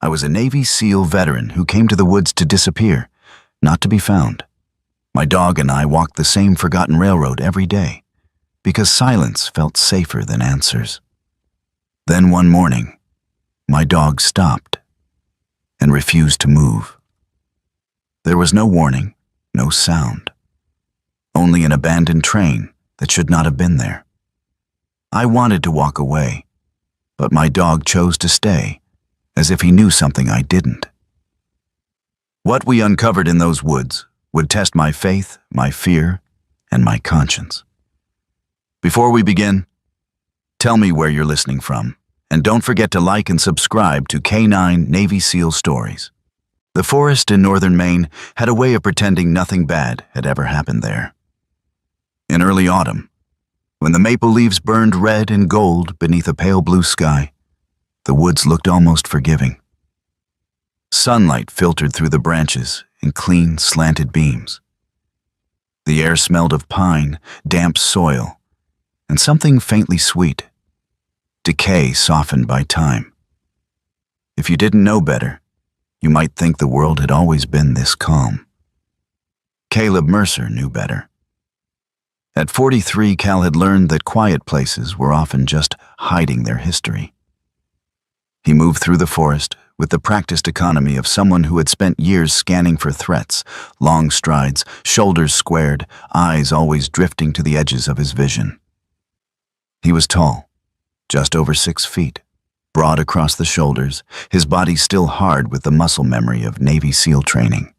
I was a Navy SEAL veteran who came to the woods to disappear, not to be found. My dog and I walked the same forgotten railroad every day, because silence felt safer than answers. Then one morning, my dog stopped and refused to move. There was no warning, no sound, only an abandoned train that should not have been there. I wanted to walk away, but my dog chose to stay, as if he knew something I didn't. What we uncovered in those woods would test my faith, my fear, and my conscience. Before we begin, tell me where you're listening from, and don't forget to like and subscribe to K9 Navy SEAL Stories. The forest in northern Maine had a way of pretending nothing bad had ever happened there. In early autumn, when the maple leaves burned red and gold beneath a pale blue sky, the woods looked almost forgiving. Sunlight filtered through the branches in clean, slanted beams. The air smelled of pine, damp soil, and something faintly sweet, decay softened by time. If you didn't know better, you might think the world had always been this calm. Caleb Mercer knew better. At 43, Cal had learned that quiet places were often just hiding their history. He moved through the forest with the practiced economy of someone who had spent years scanning for threats, long strides, shoulders squared, eyes always drifting to the edges of his vision. He was tall, just over 6 feet, broad across the shoulders, his body still hard with the muscle memory of Navy SEAL training.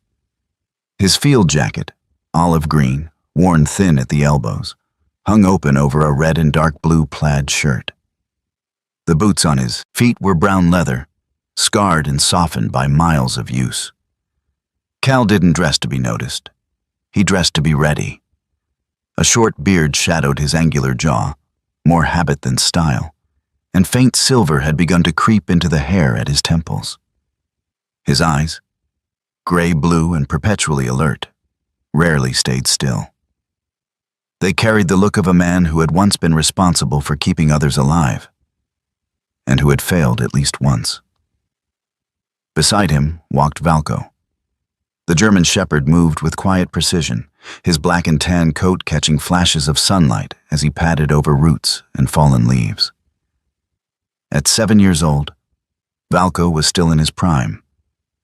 His field jacket, olive green, worn thin at the elbows, hung open over a red and dark blue plaid shirt. The boots on his feet were brown leather, scarred and softened by miles of use. Cal didn't dress to be noticed. He dressed to be ready. A short beard shadowed his angular jaw, more habit than style, and faint silver had begun to creep into the hair at his temples. His eyes, gray-blue and perpetually alert, rarely stayed still. They carried the look of a man who had once been responsible for keeping others alive, and who had failed at least once. Beside him walked Valko. The German shepherd moved with quiet precision, his black and tan coat catching flashes of sunlight as he padded over roots and fallen leaves. At 7 years old, Valko was still in his prime,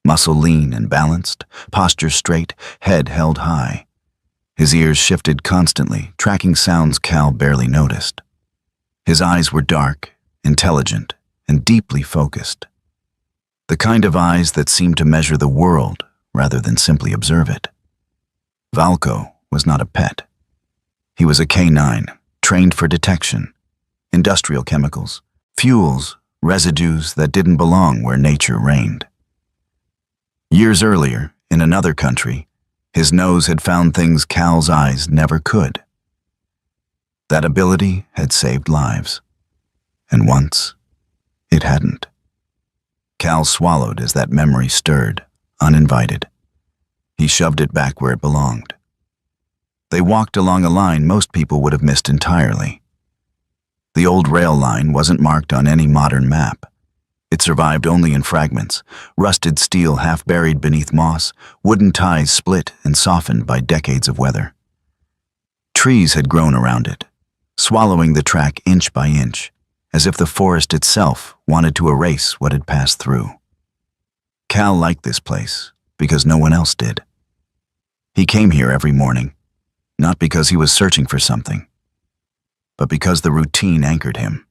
muscle lean and balanced, posture straight, head held high. His ears shifted constantly, tracking sounds Cal barely noticed. His eyes were dark, intelligent, and deeply focused. The kind of eyes that seemed to measure the world rather than simply observe it. Valko was not a pet. He was a K9, trained for detection, industrial chemicals, fuels, residues that didn't belong where nature reigned. Years earlier, in another country, his nose had found things Cal's eyes never could. That ability had saved lives, and once, it hadn't. Cal swallowed as that memory stirred, uninvited. He shoved it back where it belonged. They walked along a line most people would have missed entirely. The old rail line wasn't marked on any modern map. It survived only in fragments, rusted steel half buried beneath moss, wooden ties split and softened by decades of weather. Trees had grown around it, swallowing the track inch by inch, as if the forest itself wanted to erase what had passed through. Cal liked this place because no one else did. He came here every morning, not because he was searching for something, but because the routine anchored him.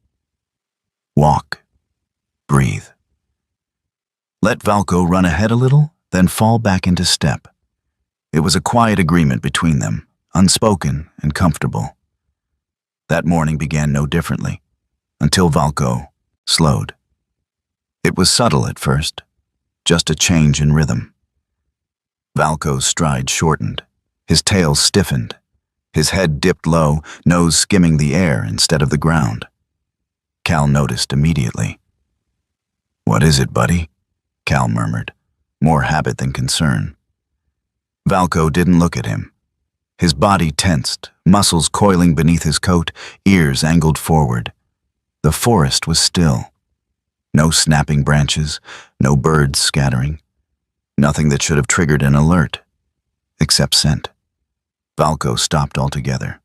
Walk, breathe. Let Valko run ahead a little, then fall back into step. It was a quiet agreement between them, unspoken and comfortable. That morning began no differently, until Valko slowed. It was subtle at first, just a change in rhythm. Valko's stride shortened, his tail stiffened, his head dipped low, nose skimming the air instead of the ground. Cal noticed immediately. "What is it, buddy?" Cal murmured, more habit than concern. Valko didn't look at him. His body tensed, muscles coiling beneath his coat, ears angled forward. The forest was still. No snapping branches, no birds scattering. Nothing that should have triggered an alert, except scent. Valco stopped altogether.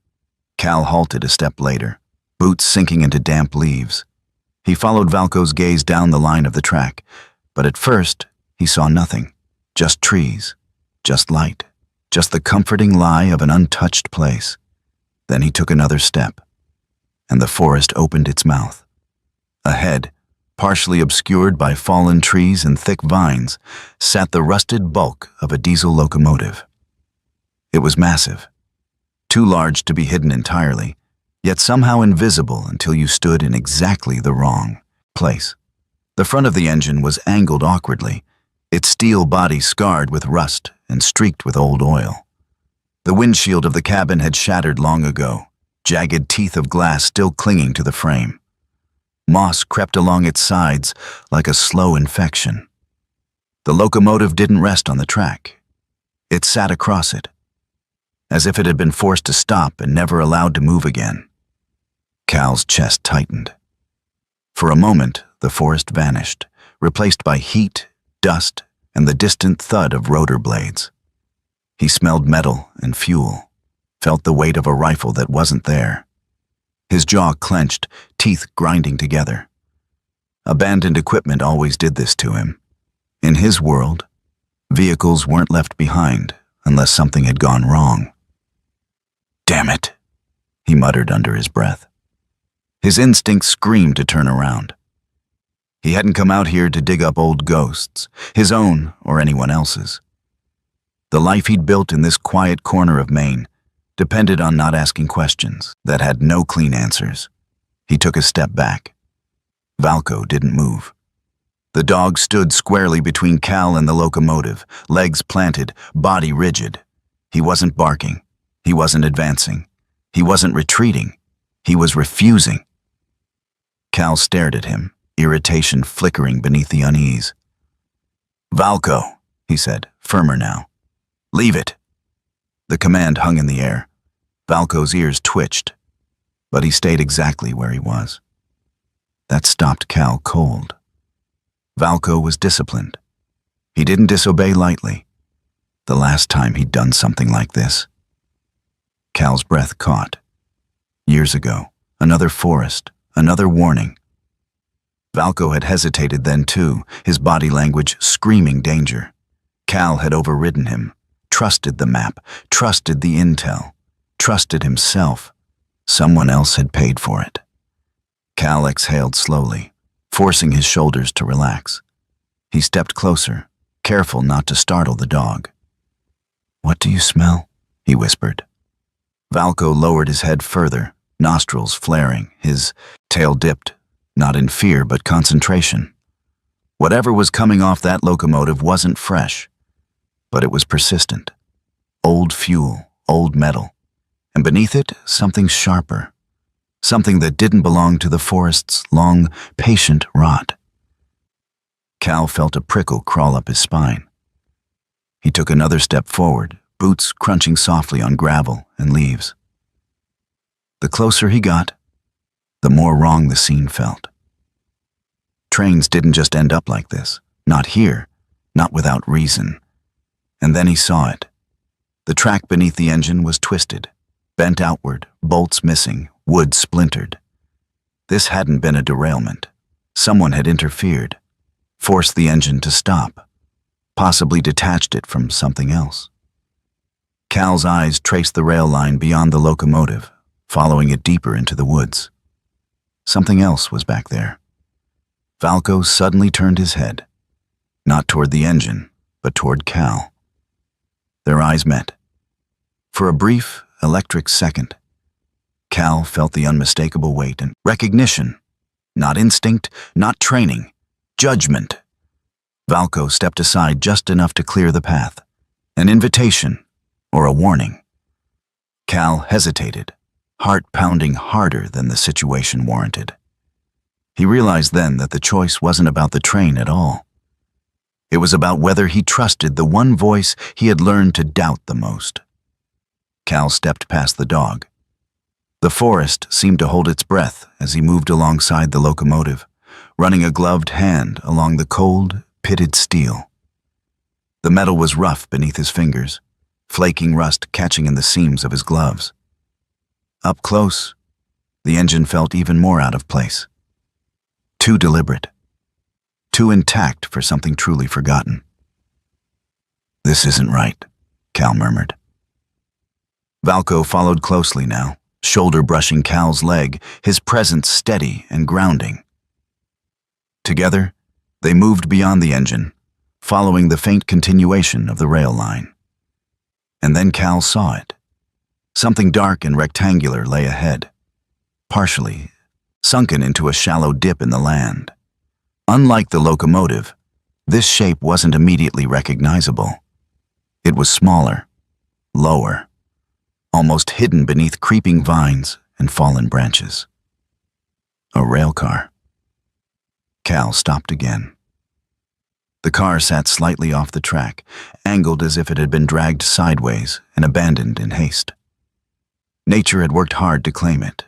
Cal halted a step later, boots sinking into damp leaves. He followed Valco's gaze down the line of the track, but at first he saw nothing. Just trees, just light, just the comforting lie of an untouched place. Then he took another step, and the forest opened its mouth. Ahead, partially obscured by fallen trees and thick vines, sat the rusted bulk of a diesel locomotive. It was massive, too large to be hidden entirely, yet somehow invisible until you stood in exactly the wrong place. The front of the engine was angled awkwardly, its steel body scarred with rust and streaked with old oil. The windshield of the cabin had shattered long ago, jagged teeth of glass still clinging to the frame. Moss crept along its sides like a slow infection. The locomotive didn't rest on the track. It sat across it, as if it had been forced to stop and never allowed to move again. Cal's chest tightened. For a moment, the forest vanished, replaced by heat, dust, and the distant thud of rotor blades. He smelled metal and fuel, felt the weight of a rifle that wasn't there. His jaw clenched, teeth grinding together. Abandoned equipment always did this to him. In his world, vehicles weren't left behind unless something had gone wrong. "Damn it," he muttered under his breath. His instinct screamed to turn around. He hadn't come out here to dig up old ghosts, his own or anyone else's. The life he'd built in this quiet corner of Maine depended on not asking questions that had no clean answers. He took a step back. Valco didn't move. The dog stood squarely between Cal and the locomotive, legs planted, body rigid. He wasn't barking. He wasn't advancing. He wasn't retreating. He was refusing. Cal stared at him, irritation flickering beneath the unease. "Valco," he said, firmer now. "Leave it." The command hung in the air. Valco's ears twitched, but he stayed exactly where he was. That stopped Cal cold. Valco was disciplined. He didn't disobey lightly. The last time he'd done something like this. Cal's breath caught. Years ago, another forest, another warning. Valco had hesitated then too, his body language screaming danger. Cal had overridden him, trusted the map, trusted the intel, trusted himself. Someone else had paid for it. Cal exhaled slowly, forcing his shoulders to relax. He stepped closer, careful not to startle the dog. "What do you smell?" he whispered. Valco lowered his head further, nostrils flaring, his tail dipped, not in fear but concentration. Whatever was coming off that locomotive wasn't fresh, but it was persistent. Old fuel, old metal, and beneath it, something sharper. Something that didn't belong to the forest's long, patient rot. Cal felt a prickle crawl up his spine. He took another step forward, boots crunching softly on gravel and leaves. The closer he got, the more wrong the scene felt. Trains didn't just end up like this. Not here, not without reason. And then he saw it. The track beneath the engine was twisted, bent outward, bolts missing, wood splintered. This hadn't been a derailment. Someone had interfered, forced the engine to stop, possibly detached it from something else. Cal's eyes traced the rail line beyond the locomotive, following it deeper into the woods. Something else was back there. Valco suddenly turned his head, not toward the engine, but toward Cal. Their eyes met. For a brief, electric second, Cal felt the unmistakable weight and recognition. Not instinct, not training, judgment. Valco stepped aside just enough to clear the path. An invitation, or a warning. Cal hesitated, heart pounding harder than the situation warranted. He realized then that the choice wasn't about the train at all. It was about whether he trusted the one voice he had learned to doubt the most. Cal stepped past the dog. The forest seemed to hold its breath as he moved alongside the locomotive, running a gloved hand along the cold, pitted steel. The metal was rough beneath his fingers, flaking rust catching in the seams of his gloves. Up close, the engine felt even more out of place. Too deliberate. Too intact for something truly forgotten. "This isn't right," Cal murmured. Valco followed closely now, shoulder brushing Cal's leg, his presence steady and grounding. Together, they moved beyond the engine, following the faint continuation of the rail line. And then Cal saw it. Something dark and rectangular lay ahead, partially sunken into a shallow dip in the land. Unlike the locomotive, this shape wasn't immediately recognizable. It was smaller, lower, almost hidden beneath creeping vines and fallen branches. A rail car. Cal stopped again. The car sat slightly off the track, angled as if it had been dragged sideways and abandoned in haste. Nature had worked hard to claim it.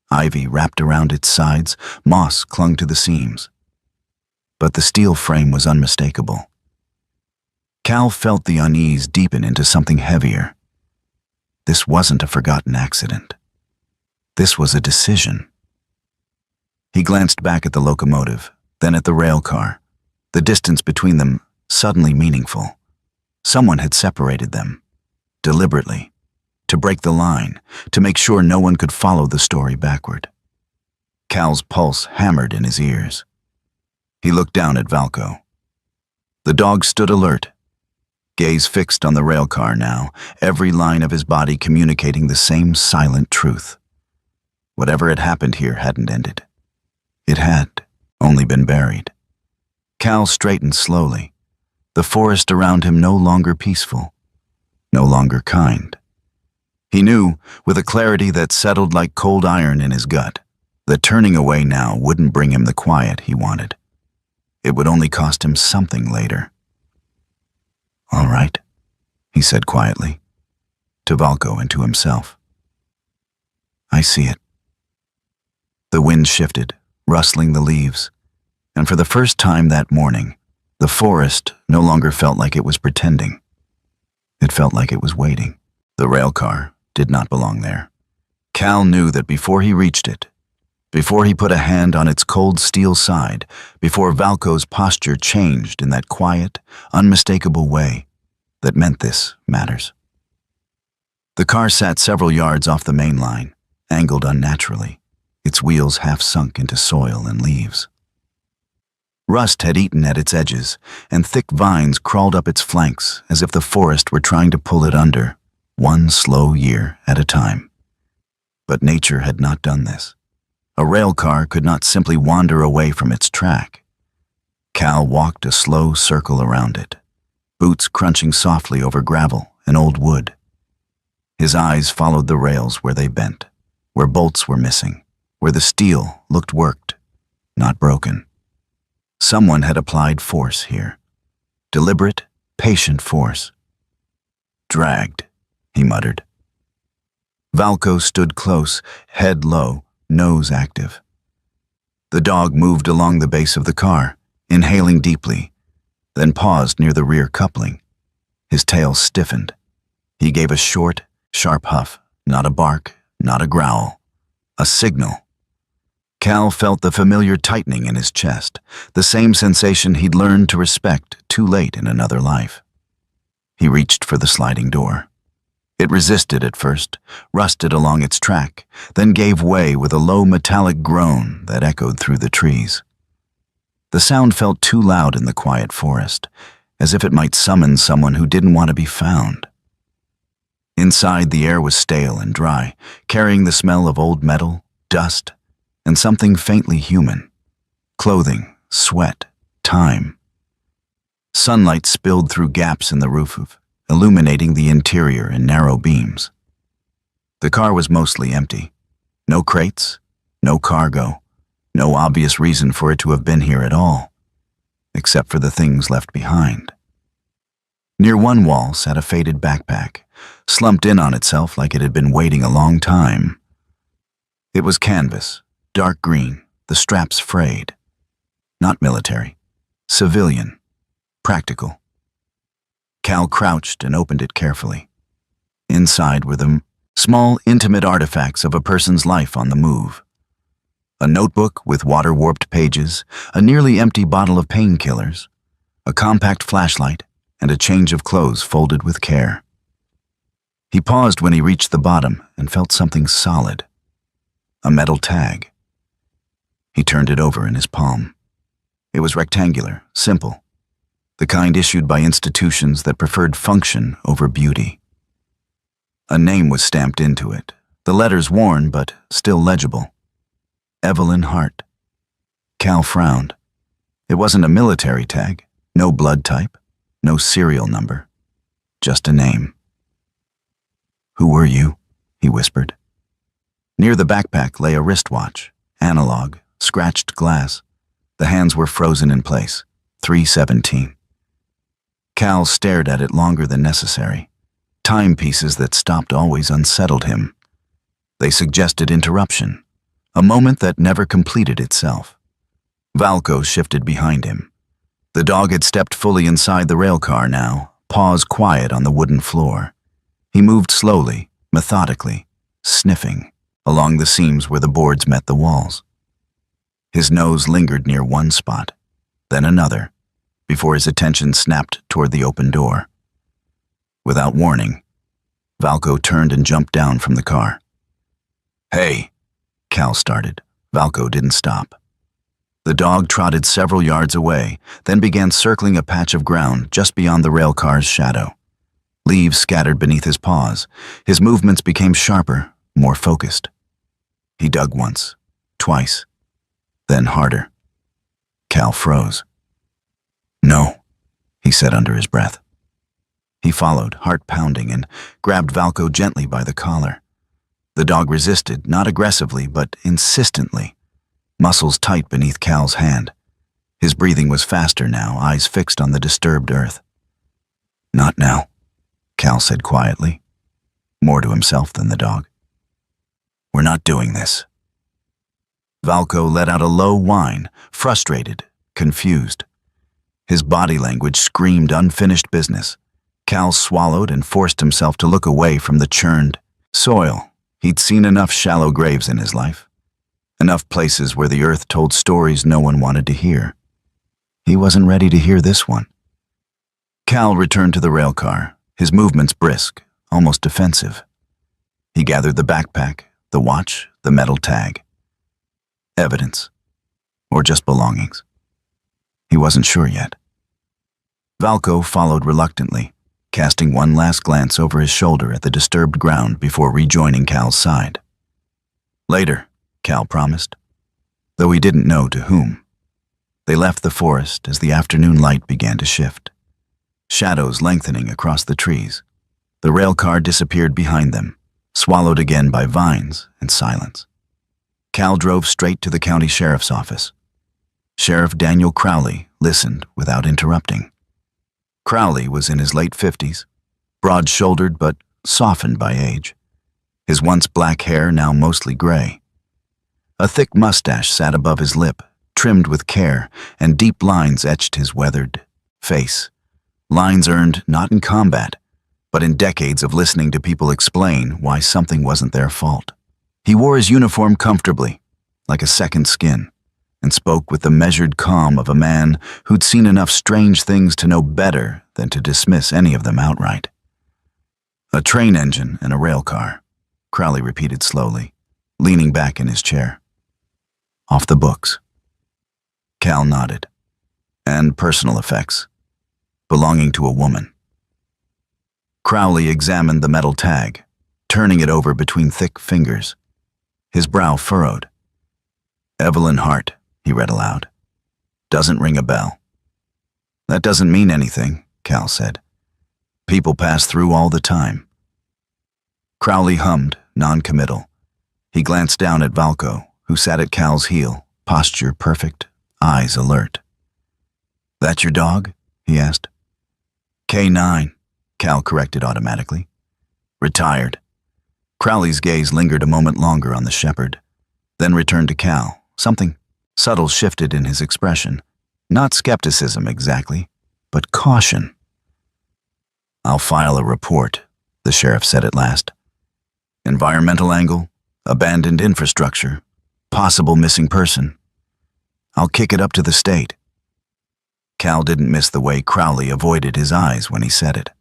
Ivy wrapped around its sides, moss clung to the seams. But the steel frame was unmistakable. Cal felt the unease deepen into something heavier. This wasn't a forgotten accident. This was a decision. He glanced back at the locomotive, then at the rail car, the distance between them suddenly meaningful. Someone had separated them, deliberately, to break the line, to make sure no one could follow the story backward. Cal's pulse hammered in his ears. He looked down at Valco. The dog stood alert, gaze fixed on the rail car now, every line of his body communicating the same silent truth. Whatever had happened here hadn't ended. It had only been buried. Cal straightened slowly, the forest around him no longer peaceful, no longer kind. He knew, with a clarity that settled like cold iron in his gut, that turning away now wouldn't bring him the quiet he wanted. It would only cost him something later. "All right," he said quietly, to Valco and to himself. "I see it." The wind shifted, rustling the leaves, and for the first time that morning, the forest no longer felt like it was pretending. It felt like it was waiting. The rail car did not belong there. Cal knew that before he reached it, before he put a hand on its cold steel side, before Valco's posture changed in that quiet, unmistakable way that meant this matters. The car sat several yards off the main line, angled unnaturally, its wheels half sunk into soil and leaves. Rust had eaten at its edges, and thick vines crawled up its flanks as if the forest were trying to pull it under, one slow year at a time. But nature had not done this. A rail car could not simply wander away from its track. Cal walked a slow circle around it, boots crunching softly over gravel and old wood. His eyes followed the rails where they bent, where bolts were missing, where the steel looked worked, not broken. Someone had applied force here. Deliberate, patient force. "Dragged," he muttered. Valco stood close, head low, nose active. The dog moved along the base of the car, inhaling deeply, then paused near the rear coupling. His tail stiffened. He gave a short, sharp huff, not a bark, not a growl, a signal. Cal felt the familiar tightening in his chest, the same sensation he'd learned to respect too late in another life. He reached for the sliding door. It resisted at first, rusted along its track, then gave way with a low metallic groan that echoed through the trees. The sound felt too loud in the quiet forest, as if it might summon someone who didn't want to be found. Inside, the air was stale and dry, carrying the smell of old metal, dust, and something faintly human. Clothing, sweat, time. Sunlight spilled through gaps in the roof, illuminating the interior in narrow beams. The car was mostly empty. No crates, no cargo, no obvious reason for it to have been here at all, except for the things left behind. Near one wall sat a faded backpack, slumped in on itself like it had been waiting a long time. It was canvas, dark green, the straps frayed. Not military. Civilian. Practical. Cal crouched and opened it carefully. Inside were the small, intimate artifacts of a person's life on the move. A notebook with water-warped pages, a nearly empty bottle of painkillers, a compact flashlight, and a change of clothes folded with care. He paused when he reached the bottom and felt something solid. A metal tag. He turned it over in his palm. It was rectangular, simple, the kind issued by institutions that preferred function over beauty. A name was stamped into it, the letters worn but still legible. Evelyn Hart. Cal frowned. It wasn't a military tag, no blood type, no serial number, just a name. "Who were you?" he whispered. Near the backpack lay a wristwatch, analog, scratched glass. The hands were frozen in place. 3:17. Cal stared at it longer than necessary. Timepieces that stopped always unsettled him. They suggested interruption, a moment that never completed itself. Valco shifted behind him. The dog had stepped fully inside the railcar now, paws quiet on the wooden floor. He moved slowly, methodically, sniffing, along the seams where the boards met the walls. His nose lingered near one spot, then another, before his attention snapped toward the open door. Without warning, Valco turned and jumped down from the car. "Hey," Cal started. Valco didn't stop. The dog trotted several yards away, then began circling a patch of ground just beyond the railcar's shadow. Leaves scattered beneath his paws. His movements became sharper, more focused. He dug once, twice, then harder. Cal froze. "No," he said under his breath. He followed, heart pounding, and grabbed Valco gently by the collar. The dog resisted, not aggressively, but insistently, muscles tight beneath Cal's hand. His breathing was faster now, eyes fixed on the disturbed earth. "Not now," Cal said quietly, more to himself than the dog. "We're not doing this." Valco let out a low whine, frustrated, confused. His body language screamed unfinished business. Cal swallowed and forced himself to look away from the churned soil. He'd seen enough shallow graves in his life, enough places where the earth told stories no one wanted to hear. He wasn't ready to hear this one. Cal returned to the railcar, his movements brisk, almost defensive. He gathered the backpack, the watch, the metal tag. Evidence, or just belongings. He wasn't sure yet. Valco followed reluctantly, casting one last glance over his shoulder at the disturbed ground before rejoining Cal's side. Later, Cal promised, though he didn't know to whom. They left the forest as the afternoon light began to shift, shadows lengthening across the trees. The railcar disappeared behind them, swallowed again by vines and silence. Cal drove straight to the county sheriff's office. Sheriff Daniel Crowley listened without interrupting. Crowley was in his late 50s, broad-shouldered but softened by age. His once black hair now mostly gray. A thick mustache sat above his lip, trimmed with care, and deep lines etched his weathered face. Lines earned not in combat, but in decades of listening to people explain why something wasn't their fault. He wore his uniform comfortably, like a second skin, and spoke with the measured calm of a man who'd seen enough strange things to know better than to dismiss any of them outright. "A train engine and a rail car," Crowley repeated slowly, leaning back in his chair. "Off the books." Cal nodded. "And personal effects, belonging to a woman." Crowley examined the metal tag, turning it over between thick fingers. His brow furrowed. "Evelyn Hart," he read aloud. "Doesn't ring a bell." "That doesn't mean anything," Cal said. "People pass through all the time." Crowley hummed, non-committal. He glanced down at Valco, who sat at Cal's heel, posture perfect, eyes alert. "That your dog?" he asked. "K9, Cal corrected automatically. "Retired." Crowley's gaze lingered a moment longer on the shepherd, then returned to Cal. Something subtle shifted in his expression, Not skepticism exactly, but caution. "I'll file a report," the sheriff said at last. "Environmental angle, abandoned infrastructure, possible missing person. I'll kick it up to the state." Cal didn't miss the way Crowley avoided his eyes when he said it.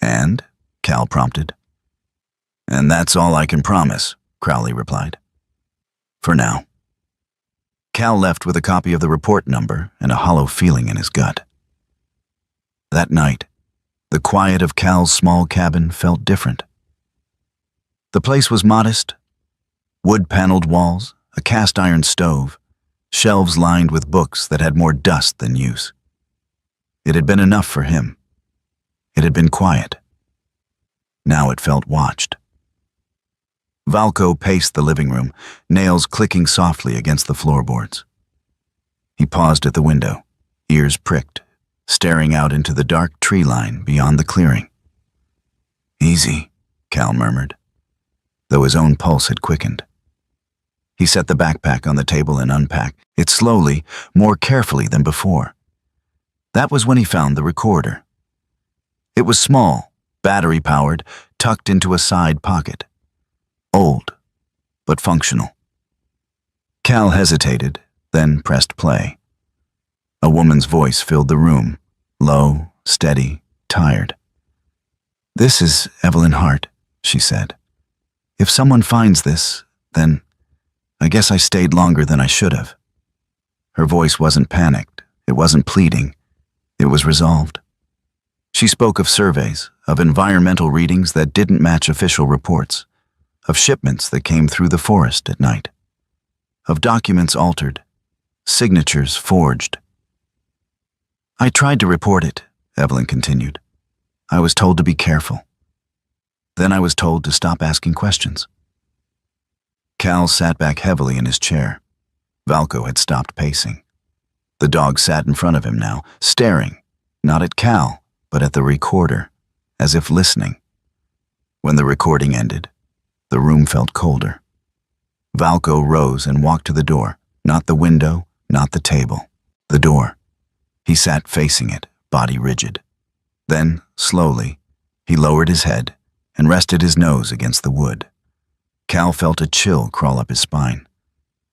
"And?" Cal prompted. "And that's all I can promise," Crowley replied. "For now." Cal left with a copy of the report number and a hollow feeling in his gut. That night, the quiet of Cal's small cabin felt different. The place was modest: wood-paneled walls, a cast-iron stove, shelves lined with books that had more dust than use. It had been enough for him. It had been quiet. Now it felt watched. Valco paced the living room, nails clicking softly against the floorboards. He paused at the window, ears pricked, staring out into the dark tree line beyond the clearing. "Easy," Cal murmured, though his own pulse had quickened. He set the backpack on the table and unpacked it slowly, more carefully than before. That was when he found the recorder. It was small, battery-powered, tucked into a side pocket. Old, but functional. Cal hesitated, then pressed play. A woman's voice filled the room, low, steady, tired. "This is Evelyn Hart," she said. "If someone finds this, then I guess I stayed longer than I should have." Her voice wasn't panicked, it wasn't pleading, it was resolved. She spoke of surveys, of environmental readings that didn't match official reports, of shipments that came through the forest at night, of documents altered, signatures forged. "I tried to report it," Evelyn continued. "I was told to be careful. Then I was told to stop asking questions." Cal sat back heavily in his chair. Valco had stopped pacing. The dog sat in front of him now, staring, not at Cal, but at the recorder, as if listening. When the recording ended, the room felt colder. Valco rose and walked to the door, not the window, not the table, the door. He sat facing it, body rigid. Then, slowly, he lowered his head and rested his nose against the wood. Cal felt a chill crawl up his spine.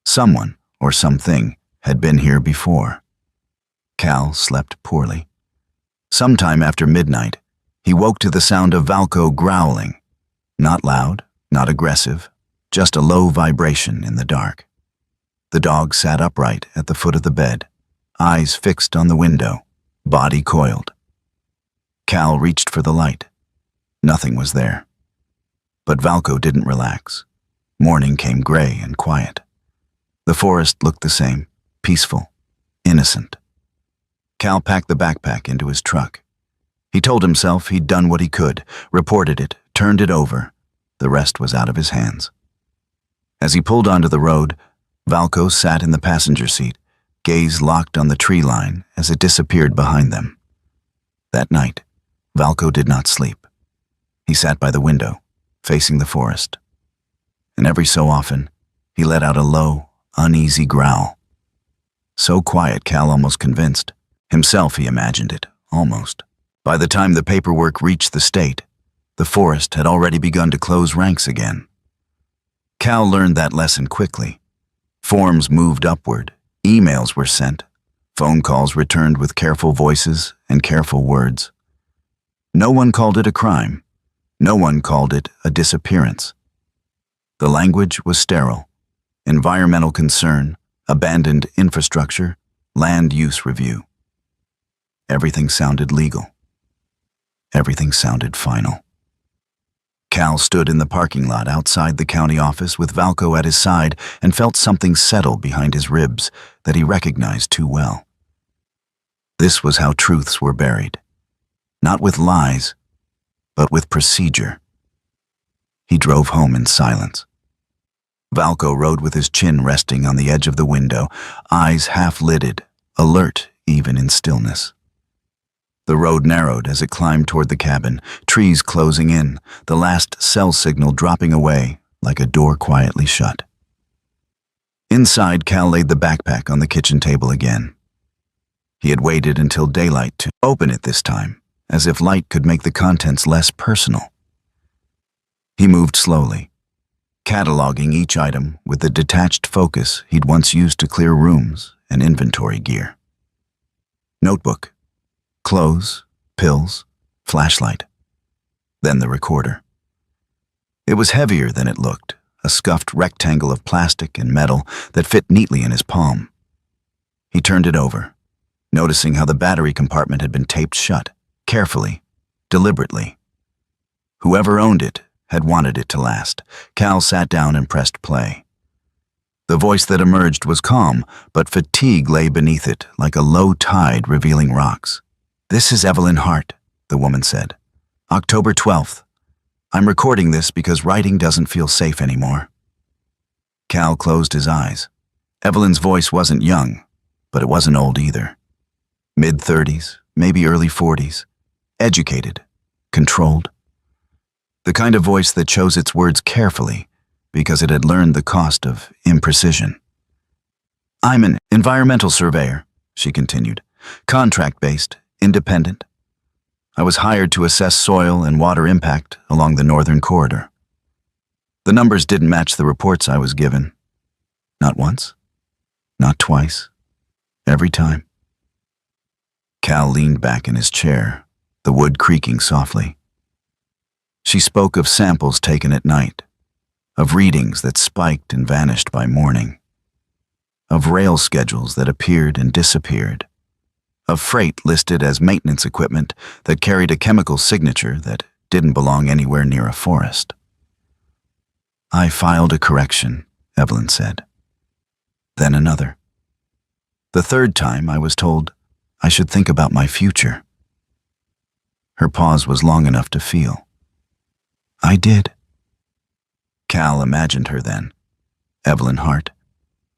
Someone, or something, had been here before. Cal slept poorly. Sometime after midnight, he woke to the sound of Valco growling. Not loud, not aggressive, just a low vibration in the dark. The dog sat upright at the foot of the bed, eyes fixed on the window, body coiled. Cal reached for the light. Nothing was there. But Valco didn't relax. Morning came gray and quiet. The forest looked the same, peaceful, innocent. Cal packed the backpack into his truck. He told himself he'd done what he could, reported it, turned it over. The rest was out of his hands. As he pulled onto the road, Valco sat in the passenger seat, gaze locked on the tree line as it disappeared behind them. That night, Valco did not sleep. He sat by the window, facing the forest. And every so often, he let out a low, uneasy growl. So quiet, Cal almost convinced. Himself, he imagined it, almost. By the time the paperwork reached the state, the forest had already begun to close ranks again. Cal learned that lesson quickly. Forms moved upward, emails were sent, phone calls returned with careful voices and careful words. No one called it a crime. No one called it a disappearance. The language was sterile. Environmental concern, abandoned infrastructure, land use review. Everything sounded legal. Everything sounded final. Cal stood in the parking lot outside the county office with Valco at his side and felt something settle behind his ribs that he recognized too well. This was how truths were buried. Not with lies, but with procedure. He drove home in silence. Valco rode with his chin resting on the edge of the window, eyes half-lidded, alert even in stillness. The road narrowed as it climbed toward the cabin, trees closing in, the last cell signal dropping away like a door quietly shut. Inside, Cal laid the backpack on the kitchen table again. He had waited until daylight to open it this time, as if light could make the contents less personal. He moved slowly, cataloging each item with the detached focus he'd once used to clear rooms and inventory gear. Notebook, clothes, pills, flashlight, then the recorder. It was heavier than it looked, a scuffed rectangle of plastic and metal that fit neatly in his palm. He turned it over, noticing how the battery compartment had been taped shut, carefully, deliberately. Whoever owned it had wanted it to last. Cal sat down and pressed play. The voice that emerged was calm, but fatigue lay beneath it like a low tide revealing rocks. "This is Evelyn Hart," the woman said. "October 12th. I'm recording this because writing doesn't feel safe anymore." Cal closed his eyes. Evelyn's voice wasn't young, but it wasn't old either. Mid-30s, maybe early 40s. Educated, controlled. The kind of voice that chose its words carefully because it had learned the cost of imprecision. "I'm an environmental surveyor," she continued. "Contract-based, independent. I was hired to assess soil and water impact along the northern corridor. The numbers didn't match the reports I was given. Not once, not twice, every time." Cal leaned back in his chair, the wood creaking softly. She spoke of samples taken at night, of readings that spiked and vanished by morning, of rail schedules that appeared and disappeared, of freight listed as maintenance equipment that carried a chemical signature that didn't belong anywhere near a forest. "I filed a correction," Evelyn said. Then another. The third time I was told I should think about my future. Her pause was long enough to feel. "I did." Cal imagined her then, Evelyn Hart.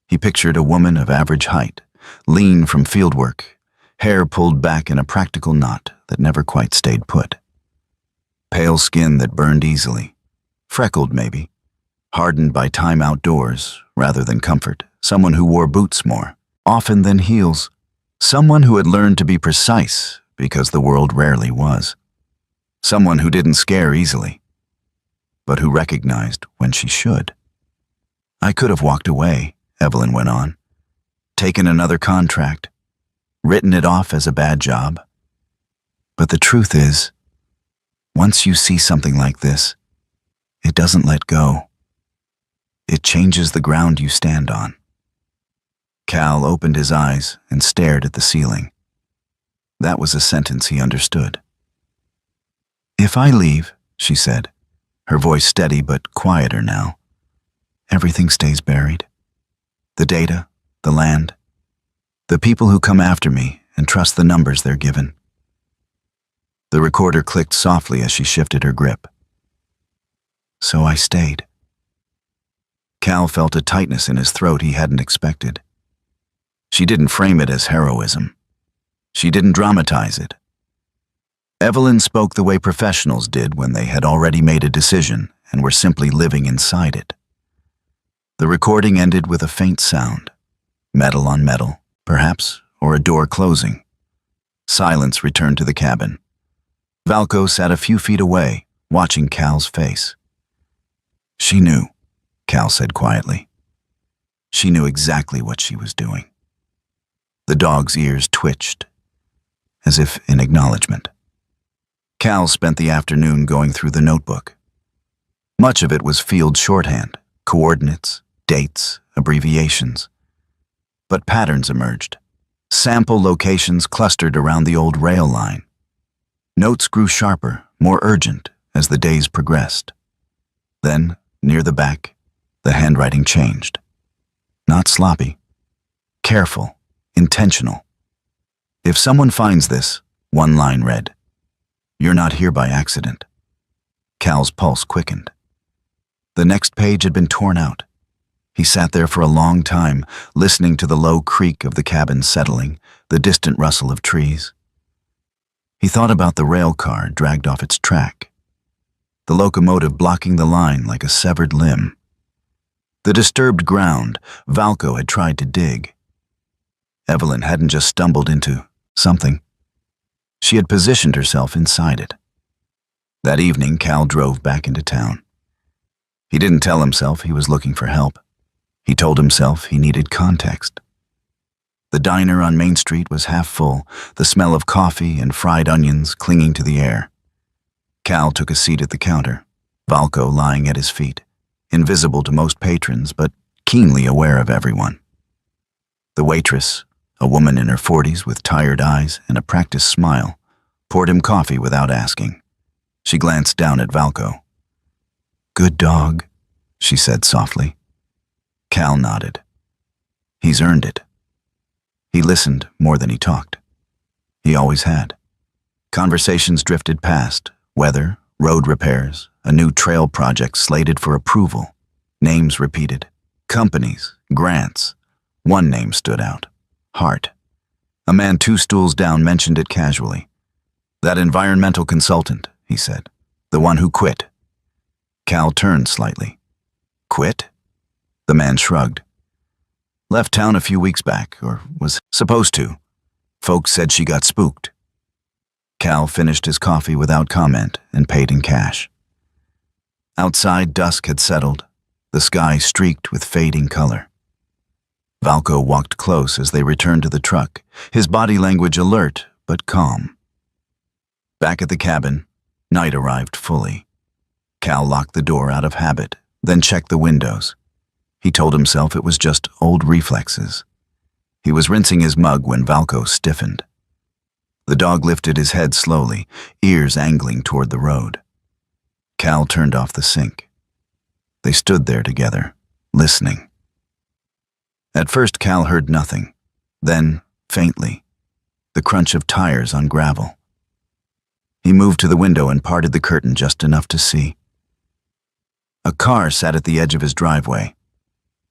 He pictured a woman of average height, lean from fieldwork, hair pulled back in a practical knot that never quite stayed put. Pale skin that burned easily, freckled maybe, hardened by time outdoors rather than comfort, someone who wore boots more often than heels, someone who had learned to be precise because the world rarely was, someone who didn't scare easily, but who recognized when she should. "I could have walked away," Evelyn went on, "taken another contract, written it off as a bad job. But the truth is, once you see something like this, it doesn't let go. It changes the ground you stand on." Cal opened his eyes and stared at the ceiling. That was a sentence he understood. "If I leave," she said, her voice steady but quieter now, "everything stays buried. The data, the land, the people who come after me and trust the numbers they're given." The recorder clicked softly as she shifted her grip. "So I stayed." Cal felt a tightness in his throat he hadn't expected. She didn't frame it as heroism. She didn't dramatize it. Evelyn spoke the way professionals did when they had already made a decision and were simply living inside it. The recording ended with a faint sound, metal on metal, perhaps, or a door closing. Silence returned to the cabin. Valco sat a few feet away, watching Cal's face. "She knew," Cal said quietly. "She knew exactly what she was doing." The dog's ears twitched, as if in acknowledgement. Cal spent the afternoon going through the notebook. Much of it was field shorthand, coordinates, dates, abbreviations. But patterns emerged. Sample locations clustered around the old rail line. Notes grew sharper, more urgent, as the days progressed. Then, near the back, the handwriting changed. Not sloppy. Careful, intentional. "If someone finds this," one line read, "you're not here by accident." Cal's pulse quickened. The next page had been torn out. He sat there for a long time, listening to the low creak of the cabin settling, the distant rustle of trees. He thought about the rail car dragged off its track, the locomotive blocking the line like a severed limb. The disturbed ground Valco had tried to dig. Evelyn hadn't just stumbled into Something. She had positioned herself inside it. That evening, Cal drove back into town. He didn't tell himself he was looking for help. He told himself he needed context. The diner on Main Street was half full, the smell of coffee and fried onions clinging to the air. Cal took a seat at the counter, Valco lying at his feet, invisible to most patrons but keenly aware of everyone. The waitress, a woman in her 40s with tired eyes and a practiced smile, poured him coffee without asking. She glanced down at Valco. "Good dog," she said softly. Cal nodded. He's earned it. He listened more than he talked. He always had. Conversations drifted past, weather, road repairs, a new trail project slated for approval, names repeated, companies, grants. One name stood out, Hart. A man 2 stools down mentioned it casually. "That environmental consultant," he said, "the one who quit." Cal turned slightly. "Quit?" The man shrugged. "Left town a few weeks back, or was supposed to. Folks said she got spooked." Cal finished his coffee without comment and paid in cash. Outside, dusk had settled, the sky streaked with fading color. Valco walked close as they returned to the truck, his body language alert but calm. Back at the cabin, night arrived fully. Cal locked the door out of habit, then checked the windows. He told himself it was just old reflexes. He was rinsing his mug when Valco stiffened. The dog lifted his head slowly, ears angling toward the road. Cal turned off the sink. They stood there together, listening. At first, Cal heard nothing. Then, faintly, the crunch of tires on gravel. He moved to the window and parted the curtain just enough to see. A car sat at the edge of his driveway.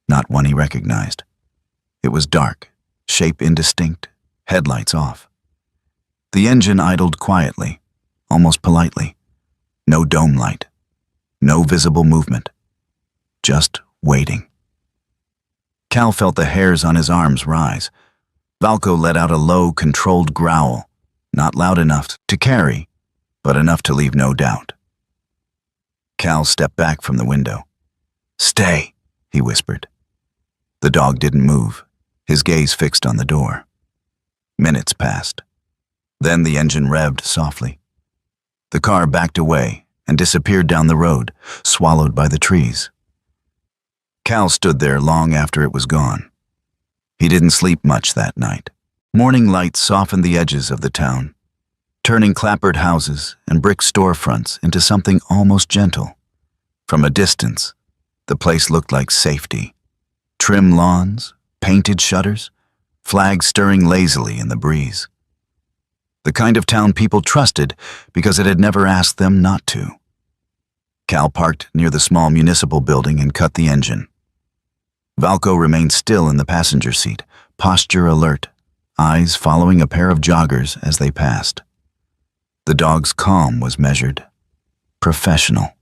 Not one he recognized. It was dark, shape indistinct, headlights off. The engine idled quietly, almost politely. No dome light, no visible movement. Just waiting. Cal felt the hairs on his arms rise. Valco let out a low, controlled growl, not loud enough to carry, but enough to leave no doubt. Cal stepped back from the window. "Stay," he whispered. The dog didn't move, his gaze fixed on the door. Minutes passed. Then the engine revved softly. The car backed away and disappeared down the road, swallowed by the trees. Cal stood there long after it was gone. He didn't sleep much that night. Morning light softened the edges of the town, turning clapboard houses and brick storefronts into something almost gentle. From a distance, the place looked like safety. Trim lawns, painted shutters, flags stirring lazily in the breeze. The kind of town people trusted because it had never asked them not to. Cal parked near the small municipal building and cut the engine. Valco remained still in the passenger seat, posture alert, eyes following a pair of joggers as they passed. The dog's calm was measured, professional,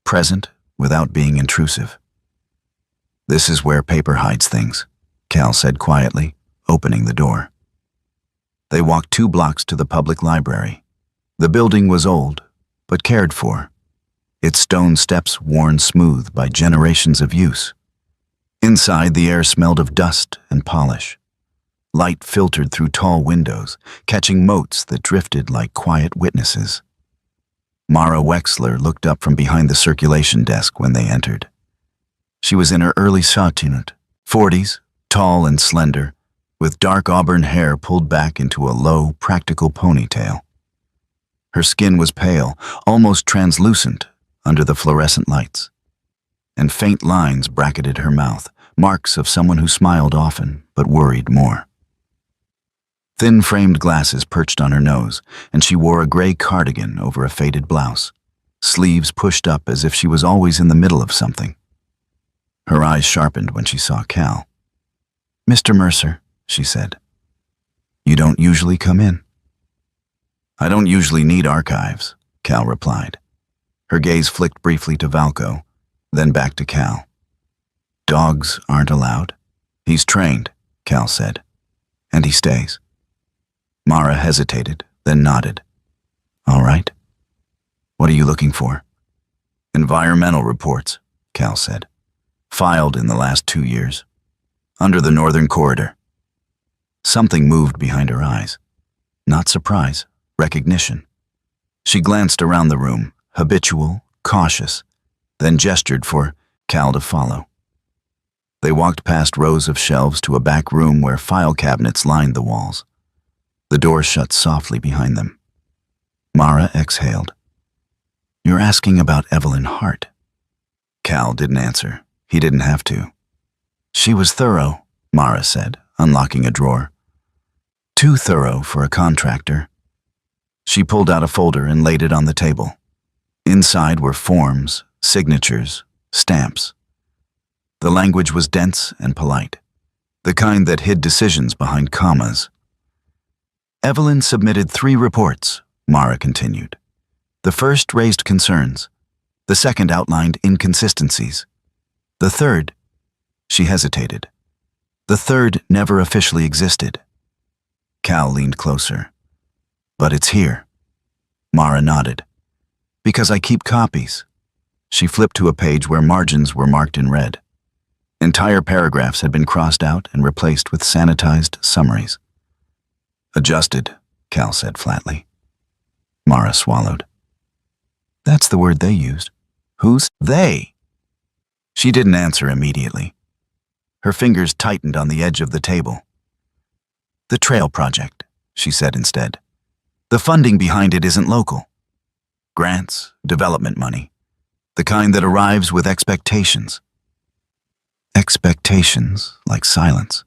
present without being intrusive. "This is where paper hides things," Cal said quietly, opening the door. They walked 2 blocks to the public library. The building was old, but cared for, its stone steps worn smooth by generations of use. Inside, the air smelled of dust and polish. Light filtered through tall windows, catching motes that drifted like quiet witnesses. Mara Wexler looked up from behind the circulation desk when they entered. She was in her early 40s, tall and slender, with dark auburn hair pulled back into a low, practical ponytail. Her skin was pale, almost translucent, under the fluorescent lights, and faint lines bracketed her mouth, marks of someone who smiled often but worried more. Thin framed glasses perched on her nose, and she wore a gray cardigan over a faded blouse, sleeves pushed up as if she was always in the middle of something. Her eyes sharpened when she saw Cal. "Mr. Mercer," she said. "You don't usually come in." "I don't usually need archives," Cal replied. Her gaze flicked briefly to Valco, then back to Cal. "Dogs aren't allowed?" "He's trained," Cal said. "And he stays." Mara hesitated, then nodded. All right. What are you looking for? Environmental reports, Cal said. Filed in the last 2 years. Under the northern corridor. Something moved behind her eyes. Not surprise, recognition. She glanced around the room, habitual, cautious, then gestured for Cal to follow. They walked past rows of shelves to a back room where file cabinets lined the walls. The door shut softly behind them. Mara exhaled. You're asking about Evelyn Hart. Cal didn't answer. He didn't have to. She was thorough, Mara said, unlocking a drawer. Too thorough for a contractor. She pulled out a folder and laid it on the table. Inside were forms, signatures, stamps. The language was dense and polite, the kind that hid decisions behind commas. Evelyn submitted 3 reports, Mara continued. The first raised concerns. The second outlined inconsistencies. The third, she hesitated. The third never officially existed. Cal leaned closer. But it's here. Mara nodded. Because I keep copies. She flipped to a page where margins were marked in red. Entire paragraphs had been crossed out and replaced with sanitized summaries. Adjusted, Cal said flatly. Mara swallowed. That's the word they used. Who's they? She didn't answer immediately. Her fingers tightened on the edge of the table. The Trail Project, she said instead. The funding behind it isn't local. Grants, development money. The kind that arrives with expectations. Expectations like silence.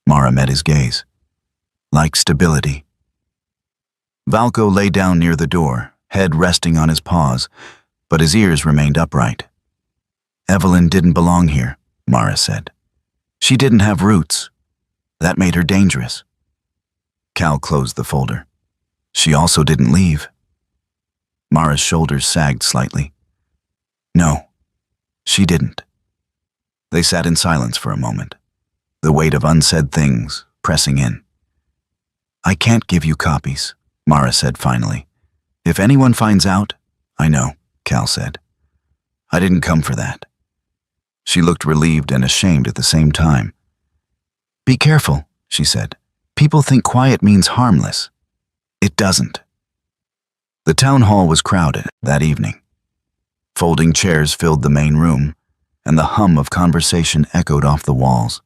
Mara met his gaze. Like stability. Valco lay down near the door, head resting on his paws, but his ears remained upright. Evelyn didn't belong here, Mara said. She didn't have roots. That made her dangerous. Cal closed the folder. She also didn't leave. Mara's shoulders sagged slightly. No, she didn't. They sat in silence for a moment, the weight of unsaid things pressing in. I can't give you copies, Mara said finally. If anyone finds out, I know, Cal said. I didn't come for that. She looked relieved and ashamed at the same time. Be careful, she said. People think quiet means harmless. It doesn't. The town hall was crowded that evening. Folding chairs filled the main room, and the hum of conversation echoed off the walls.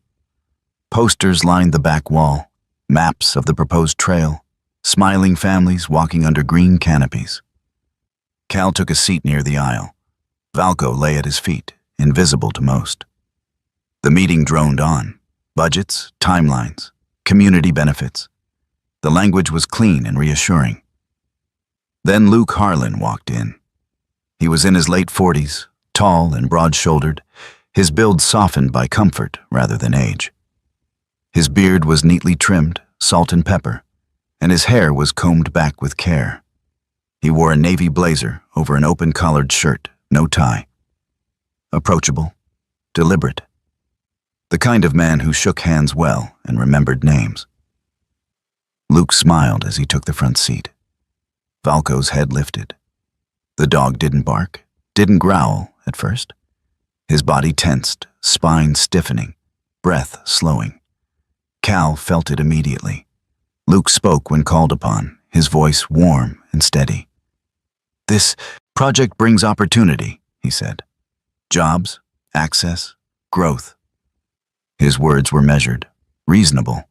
Posters lined the back wall, maps of the proposed trail, smiling families walking under green canopies. Cal took a seat near the aisle. Valco lay at his feet, invisible to most. The meeting droned on. Budgets, timelines, community benefits. The language was clean and reassuring. Then Luke Harlan walked in. He was in his late 40s, tall and broad-shouldered, his build softened by comfort rather than age. His beard was neatly trimmed, salt and pepper, and his hair was combed back with care. He wore a navy blazer over an open-collared shirt, no tie. Approachable, deliberate. The kind of man who shook hands well and remembered names. Luke smiled as he took the front seat. Valco's head lifted. The dog didn't bark, didn't growl at first. His body tensed, spine stiffening, breath slowing. Cal felt it immediately. Luke spoke when called upon, his voice warm and steady. This project brings opportunity, he said. Jobs, access, growth. His words were measured, reasonable.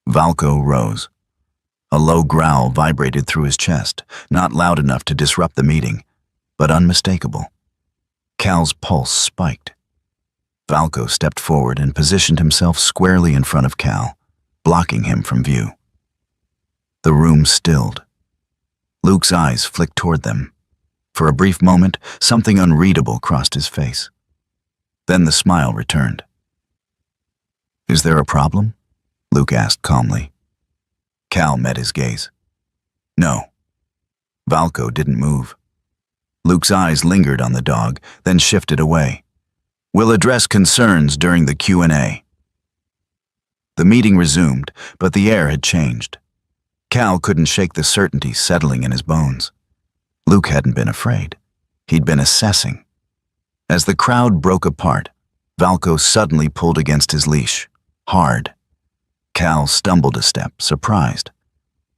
Valco rose. A low growl vibrated through his chest, not loud enough to disrupt the meeting, but unmistakable. Cal's pulse spiked. Valco stepped forward and positioned himself squarely in front of Cal, blocking him from view. The room stilled. Luke's eyes flicked toward them. For a brief moment, something unreadable crossed his face. Then the smile returned. Is there a problem? Luke asked calmly. Cal met his gaze. No. Valco didn't move. Luke's eyes lingered on the dog, then shifted away. We'll address concerns during the Q&A. The meeting resumed, but the air had changed. Cal couldn't shake the certainty settling in his bones. Luke hadn't been afraid. He'd been assessing. As the crowd broke apart, Valco suddenly pulled against his leash, hard. Cal stumbled a step, surprised.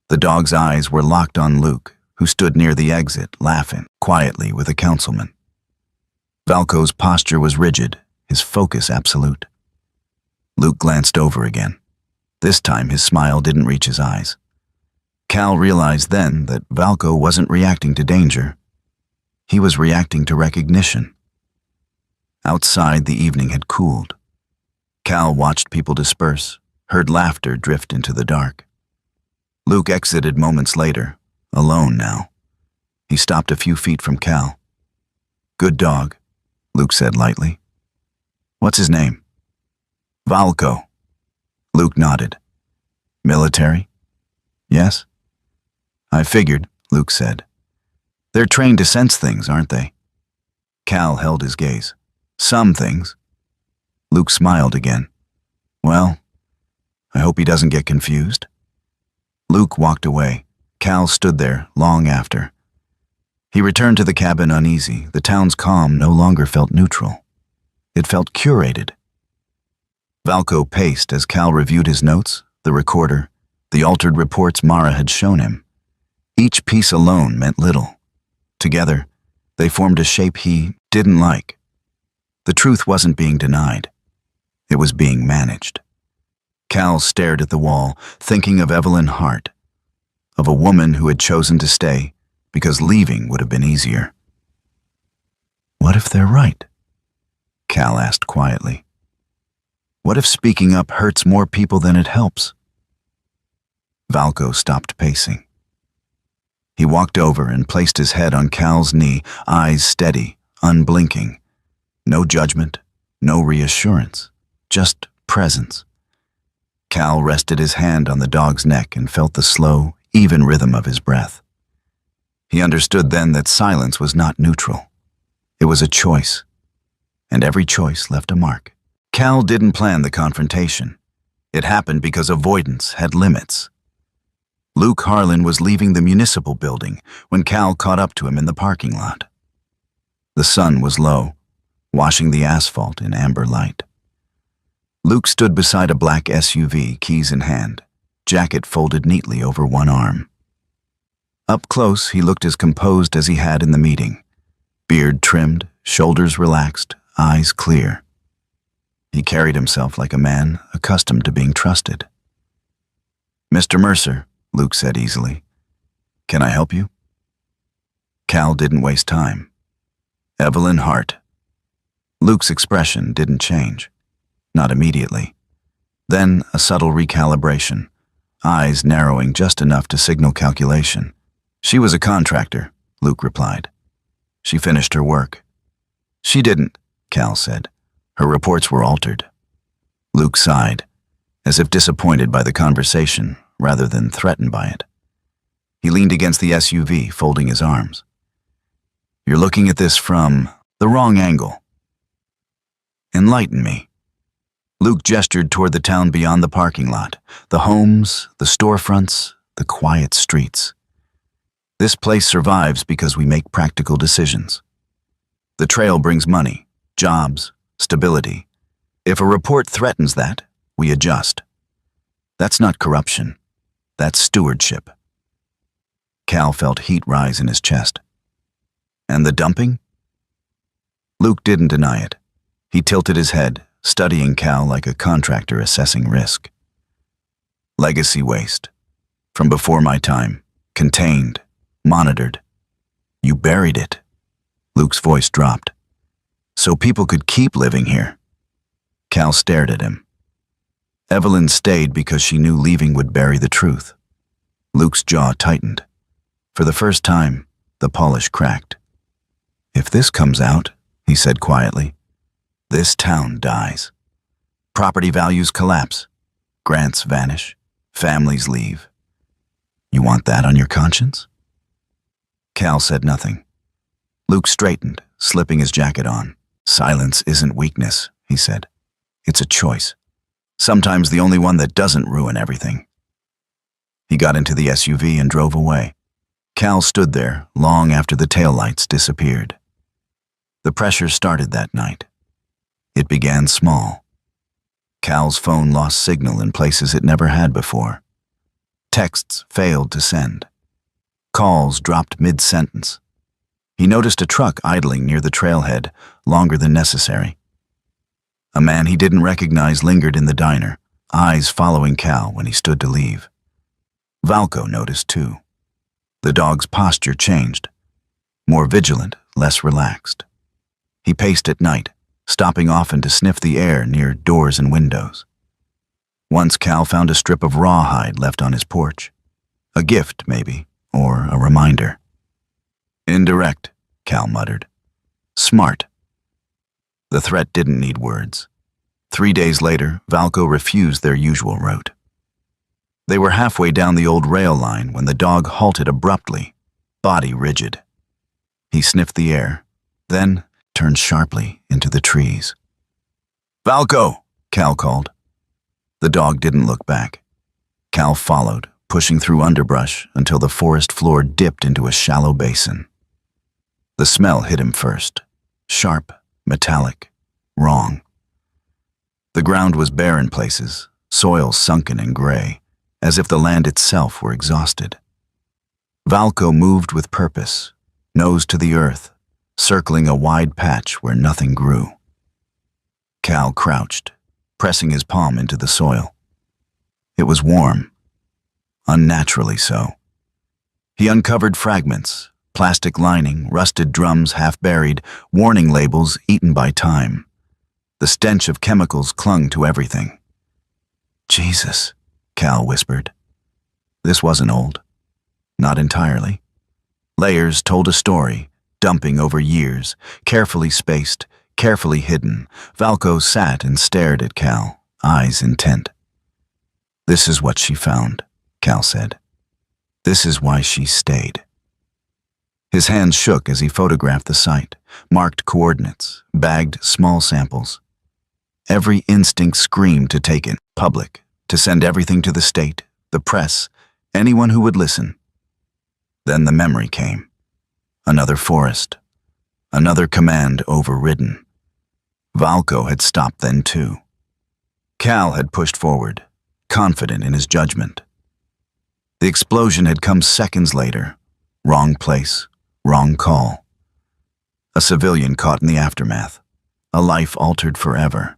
The dog's eyes were locked on Luke, who stood near the exit, laughing quietly with a councilman. Valco's posture was rigid, his focus absolute. Luke glanced over again. This time his smile didn't reach his eyes. Cal realized then that Valco wasn't reacting to danger. He was reacting to recognition. Outside, the evening had cooled. Cal watched people disperse, heard laughter drift into the dark. Luke exited moments later, alone now. He stopped a few feet from Cal. "Good dog," Luke said lightly. "What's his name?" "Valco." Luke nodded. "Military?" "Yes." "I figured," Luke said. "They're trained to sense things, aren't they?" Cal held his gaze. "Some things." Luke smiled again. "Well, I hope he doesn't get confused." Luke walked away. Cal stood there long after. He returned to the cabin uneasy. The town's calm no longer felt neutral. It felt curated. Valco paced as Cal reviewed his notes, the recorder, the altered reports Mara had shown him. Each piece alone meant little. Together, they formed a shape he didn't like. The truth wasn't being denied. It was being managed. Cal stared at the wall, thinking of Evelyn Hart, of a woman who had chosen to stay because leaving would have been easier. "What if they're right?" Cal asked quietly. "What if speaking up hurts more people than it helps?" Valco stopped pacing. He walked over and placed his head on Cal's knee, eyes steady, unblinking. No judgment, no reassurance, just presence. Cal rested his hand on the dog's neck and felt the slow, even rhythm of his breath. He understood then that silence was not neutral. It was a choice, and every choice left a mark. Cal didn't plan the confrontation. It happened because avoidance had limits. Luke Harlan was leaving the municipal building when Cal caught up to him in the parking lot. The sun was low, washing the asphalt in amber light. Luke stood beside a black SUV, keys in hand, jacket folded neatly over one arm. Up close, he looked as composed as he had in the meeting. Beard trimmed, shoulders relaxed, eyes clear. He carried himself like a man accustomed to being trusted. "Mr. Mercer," Luke said easily, "can I help you?" Cal didn't waste time. "Evelyn Hart." Luke's expression didn't change. Not immediately. Then a subtle recalibration, eyes narrowing just enough to signal calculation. "She was a contractor," Luke replied. "She finished her work." "She didn't," Cal said. "Her reports were altered." Luke sighed, as if disappointed by the conversation rather than threatened by it. He leaned against the SUV, folding his arms. "You're looking at this from the wrong angle. Enlighten me." Luke gestured toward the town beyond the parking lot, the homes, the storefronts, the quiet streets. "This place survives because we make practical decisions. The trail brings money, jobs, stability. If a report threatens that, we adjust. That's not corruption. That's stewardship." Cal felt heat rise in his chest. "And the dumping?" Luke didn't deny it. He tilted his head, studying Cal like a contractor assessing risk. "Legacy waste. From before my time. Contained. Monitored. You buried it." Luke's voice dropped. "So people could keep living here." Cal stared at him. Evelyn stayed because she knew leaving would bury the truth. Luke's jaw tightened. For the first time, the polish cracked. "If this comes out," he said quietly, "this town dies. Property values collapse. Grants vanish. Families leave. You want that on your conscience?" Cal said nothing. Luke straightened, slipping his jacket on. "Silence isn't weakness," he said. "It's a choice. Sometimes the only one that doesn't ruin everything." He got into the SUV and drove away. Cal stood there long after the taillights disappeared. The pressure started that night. It began small. Cal's phone lost signal in places it never had before. Texts failed to send. Calls dropped mid-sentence. He noticed a truck idling near the trailhead, longer than necessary. A man he didn't recognize lingered in the diner, eyes following Cal when he stood to leave. Valco noticed too. The dog's posture changed. More vigilant, less relaxed. He paced at night, stopping often to sniff the air near doors and windows. Once Cal found a strip of rawhide left on his porch. A gift, maybe, or a reminder. Indirect, Cal muttered. Smart. The threat didn't need words. 3 days later, Valco refused their usual route. They were halfway down the old rail line when the dog halted abruptly, body rigid. He sniffed the air, then turned sharply into the trees. Valco, Cal called. The dog didn't look back. Cal followed, pushing through underbrush until the forest floor dipped into a shallow basin. The smell hit him first. Sharp, metallic, wrong. The ground was bare in places, soil sunken and gray, as if the land itself were exhausted. Valco moved with purpose, nose to the earth, circling a wide patch where nothing grew. Cal crouched, pressing his palm into the soil. It was warm, unnaturally so. He uncovered fragments, plastic lining, rusted drums half buried, warning labels eaten by time. The stench of chemicals clung to everything. Jesus, Cal whispered. This wasn't old. Not entirely. Layers told a story, dumping over years, carefully spaced, carefully hidden. Valco sat and stared at Cal, eyes intent. This is what she found, Cal said. This is why she stayed. His hands shook as he photographed the site, marked coordinates, bagged small samples. Every instinct screamed to take it public, to send everything to the state, the press, anyone who would listen. Then the memory came. Another forest. Another command overridden. Valco had stopped then too. Cal had pushed forward, confident in his judgment. The explosion had come seconds later. Wrong place, wrong call. A civilian caught in the aftermath. A life altered forever.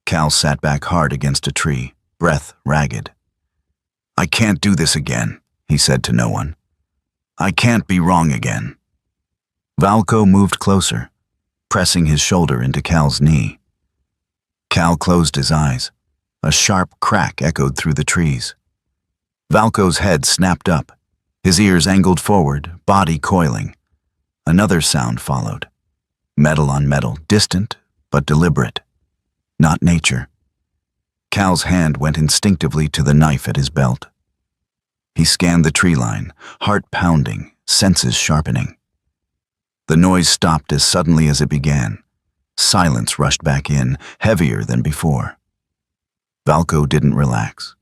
Cal sat back hard against a tree, breath ragged. I can't do this again, he said to no one. I can't be wrong again. Valco moved closer, pressing his shoulder into Cal's knee. Cal closed his eyes. A sharp crack echoed through the trees. Valco's head snapped up, his ears angled forward, body coiling. Another sound followed. Metal on metal, distant but deliberate. Not nature. Cal's hand went instinctively to the knife at his belt. He scanned the tree line, heart pounding, senses sharpening. The noise stopped as suddenly as it began. Silence rushed back in, heavier than before. Valco didn't relax.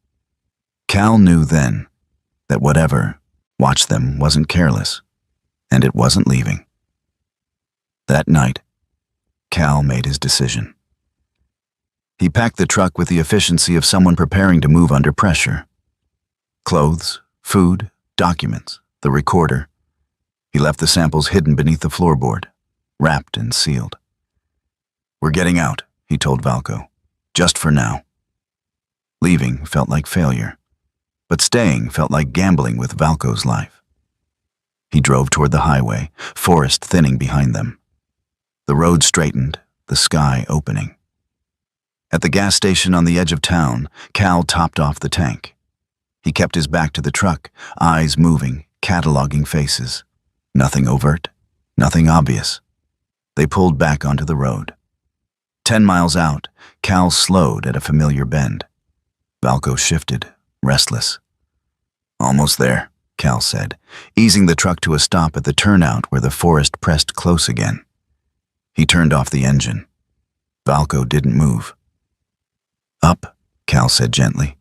Cal knew then that whatever watched them wasn't careless, and it wasn't leaving. That night, Cal made his decision. He packed the truck with the efficiency of someone preparing to move under pressure. Clothes, food, documents, the recorder. He left the samples hidden beneath the floorboard, wrapped and sealed. We're getting out, he told Valco, just for now. Leaving felt like failure, but staying felt like gambling with Valco's life. He drove toward the highway, forest thinning behind them. The road straightened, the sky opening. At the gas station on the edge of town, Cal topped off the tank. He kept his back to the truck, eyes moving, cataloging faces. Nothing overt, nothing obvious. They pulled back onto the road. 10 miles out, Cal slowed at a familiar bend. Valco shifted, restless. Almost there, Cal said, easing the truck to a stop at the turnout where the forest pressed close again. He turned off the engine. Valco didn't move. Up, Cal said gently.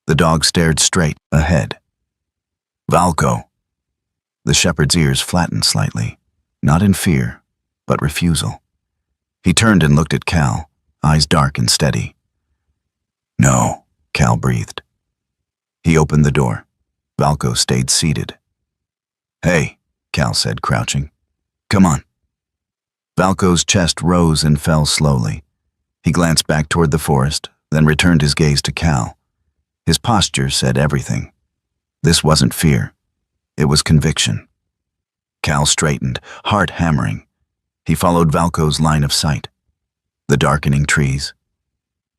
The dog stared straight ahead. Valco. The shepherd's ears flattened slightly, not in fear, but refusal. He turned and looked at Cal, eyes dark and steady. No, Cal breathed. He opened the door. Valco stayed seated. Hey, Cal said, crouching. Come on. Valco's chest rose and fell slowly. He glanced back toward the forest, then returned his gaze to Cal. His posture said everything. This wasn't fear. It was conviction. Cal straightened, heart hammering. He followed Valco's line of sight. The darkening trees.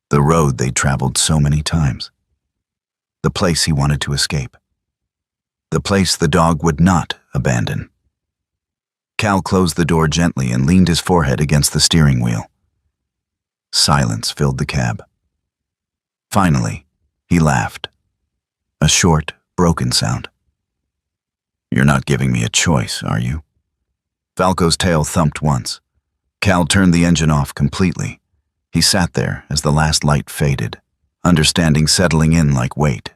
The road they'd traveled so many times. The place he wanted to escape. The place the dog would not abandon. Cal closed the door gently and leaned his forehead against the steering wheel. Silence filled the cab. Finally, he laughed. A short, broken sound. You're not giving me a choice, are you? Valco's tail thumped once. Cal turned the engine off completely. He sat there as the last light faded, understanding settling in like weight.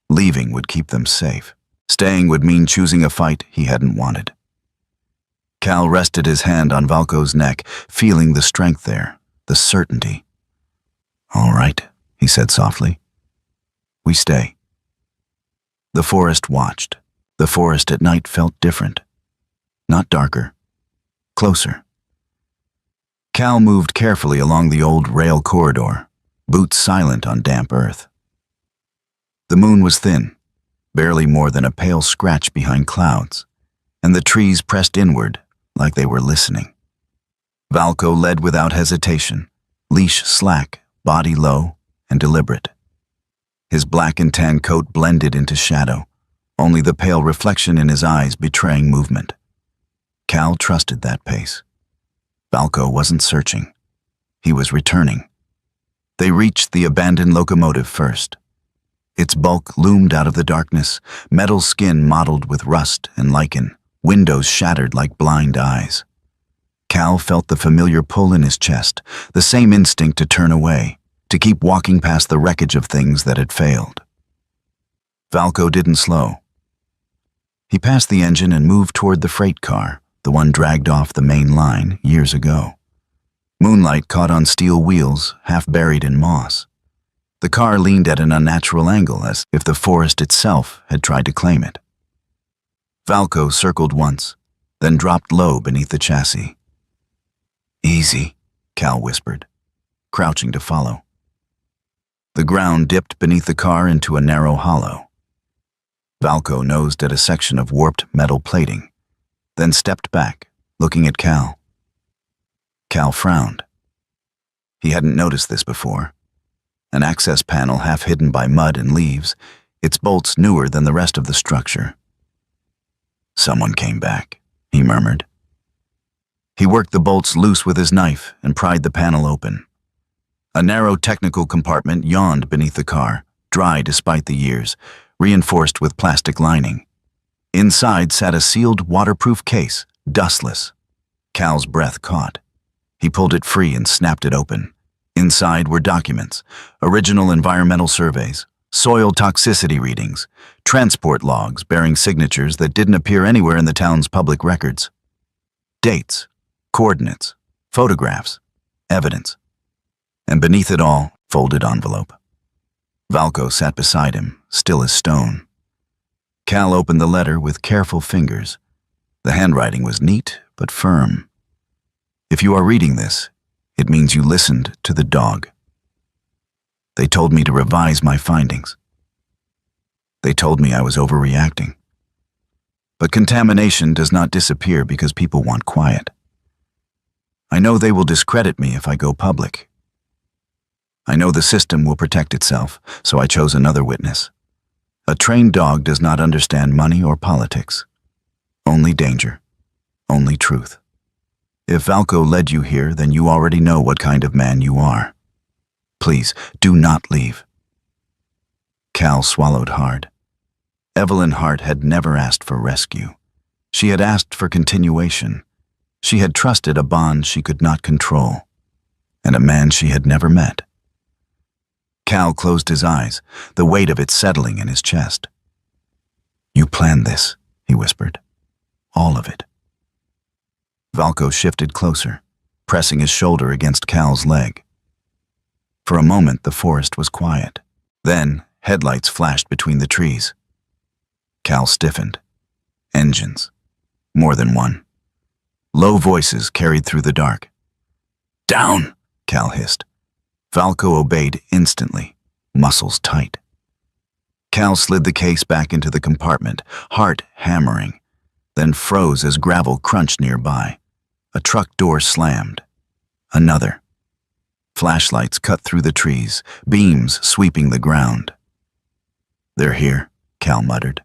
Leaving would keep them safe. Staying would mean choosing a fight he hadn't wanted. Cal rested his hand on Valco's neck, feeling the strength there, the certainty. All right, he said softly. We stay. The forest watched. The forest at night felt different. Not darker. Closer. Cal moved carefully along the old rail corridor, boots silent on damp earth. The moon was thin, barely more than a pale scratch behind clouds, and the trees pressed inward like they were listening. Valco led without hesitation, leash slack, body low, and deliberate. His black and tan coat blended into shadow, only the pale reflection in his eyes betraying movement. Cal trusted that pace. Valco wasn't searching. He was returning. They reached the abandoned locomotive first. Its bulk loomed out of the darkness, metal skin mottled with rust and lichen, windows shattered like blind eyes. Cal felt the familiar pull in his chest, the same instinct to turn away, to keep walking past the wreckage of things that had failed. Valco didn't slow. He passed the engine and moved toward the freight car, the one dragged off the main line years ago. Moonlight caught on steel wheels, half buried in moss. The car leaned at an unnatural angle, as if the forest itself had tried to claim it. Valco circled once, then dropped low beneath the chassis. Easy, Cal whispered, crouching to follow. The ground dipped beneath the car into a narrow hollow. Valco nosed at a section of warped metal plating, then stepped back, looking at Cal. Cal frowned. He hadn't noticed this before. An access panel half hidden by mud and leaves, its bolts newer than the rest of the structure. Someone came back, he murmured. He worked the bolts loose with his knife and pried the panel open. A narrow technical compartment yawned beneath the car, dry despite the years, reinforced with plastic lining. Inside sat a sealed waterproof case, dustless. Cal's breath caught. He pulled it free and snapped it open. Inside were documents, original environmental surveys, soil toxicity readings, transport logs bearing signatures that didn't appear anywhere in the town's public records. Dates, coordinates, photographs, evidence. And beneath it all, folded envelope. Valco sat beside him, still as stone. Cal opened the letter with careful fingers. The handwriting was neat but firm. If you are reading this, it means you listened to the dog. They told me to revise my findings. They told me I was overreacting. But contamination does not disappear because people want quiet. I know they will discredit me if I go public. I know the system will protect itself, so I chose another witness. A trained dog does not understand money or politics. Only danger. Only truth. If Valco led you here, then you already know what kind of man you are. Please, do not leave. Cal swallowed hard. Evelyn Hart had never asked for rescue. She had asked for continuation. She had trusted a bond she could not control, and a man she had never met. Cal closed his eyes, the weight of it settling in his chest. "You planned this," he whispered. "All of it." Valco shifted closer, pressing his shoulder against Cal's leg. For a moment, the forest was quiet. Then, headlights flashed between the trees. Cal stiffened. Engines. More than one. Low voices carried through the dark. "Down!" Cal hissed. Valco obeyed instantly, muscles tight. Cal slid the case back into the compartment, heart hammering, then froze as gravel crunched nearby. A truck door slammed. Another. Flashlights cut through the trees, beams sweeping the ground. "They're here," Cal muttered.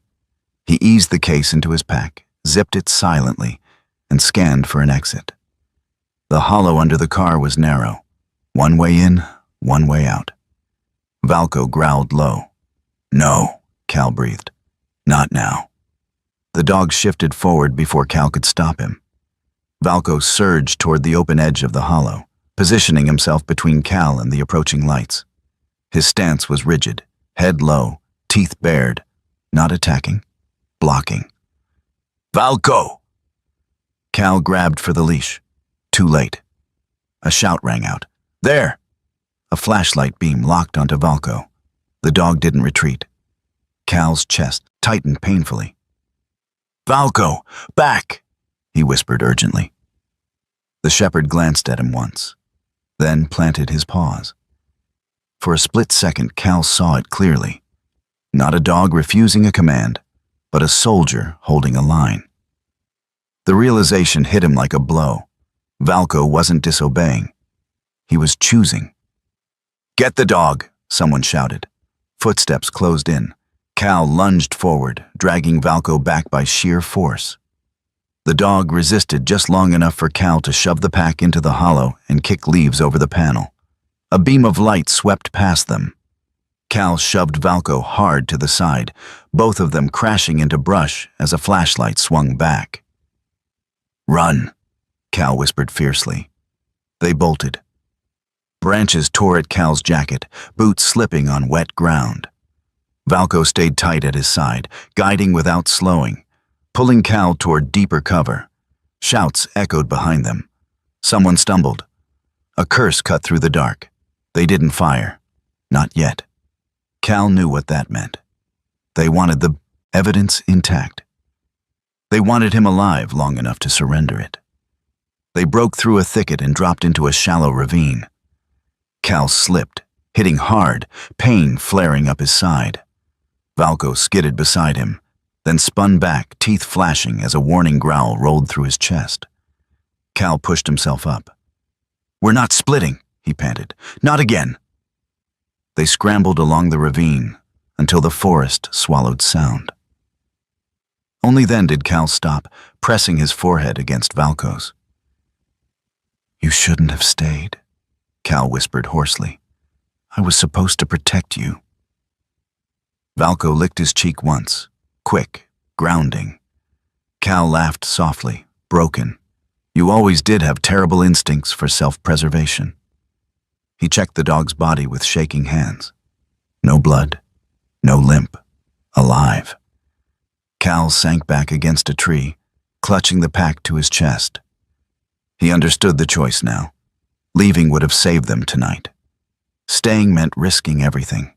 He eased the case into his pack, zipped it silently, and scanned for an exit. The hollow under the car was narrow. One way in, one way out. Valco growled low. "No," Cal breathed. "Not now." The dog shifted forward before Cal could stop him. Valco surged toward the open edge of the hollow, positioning himself between Cal and the approaching lights. His stance was rigid, head low, teeth bared, not attacking, blocking. "Valco!" Cal grabbed for the leash. Too late. A shout rang out. "There!" A flashlight beam locked onto Valco. The dog didn't retreat. Cal's chest tightened painfully. "Valco, back!" he whispered urgently. The shepherd glanced at him once, then planted his paws. For a split second, Cal saw it clearly. Not a dog refusing a command, but a soldier holding a line. The realization hit him like a blow. Valco wasn't disobeying. He was choosing. "Get the dog!" someone shouted. Footsteps closed in. Cal lunged forward, dragging Valco back by sheer force. The dog resisted just long enough for Cal to shove the pack into the hollow and kick leaves over the panel. A beam of light swept past them. Cal shoved Valco hard to the side, both of them crashing into brush as a flashlight swung back. "Run," Cal whispered fiercely. They bolted. Branches tore at Cal's jacket, boots slipping on wet ground. Valco stayed tight at his side, guiding without slowing, pulling Cal toward deeper cover. Shouts echoed behind them. Someone stumbled. A curse cut through the dark. They didn't fire. Not yet. Cal knew what that meant. They wanted the evidence intact. They wanted him alive long enough to surrender it. They broke through a thicket and dropped into a shallow ravine. Cal slipped, hitting hard, pain flaring up his side. Valco skidded beside him, then spun back, teeth flashing as a warning growl rolled through his chest. Cal pushed himself up. "We're not splitting," he panted. "Not again." They scrambled along the ravine until the forest swallowed sound. Only then did Cal stop, pressing his forehead against Valco's. "You shouldn't have stayed," Cal whispered hoarsely. "I was supposed to protect you." Valco licked his cheek once, quick, grounding. Cal laughed softly, broken. "You always did have terrible instincts for self-preservation." He checked the dog's body with shaking hands. No blood, no limp, alive. Cal sank back against a tree, clutching the pack to his chest. He understood the choice now. Leaving would have saved them tonight. Staying meant risking everything.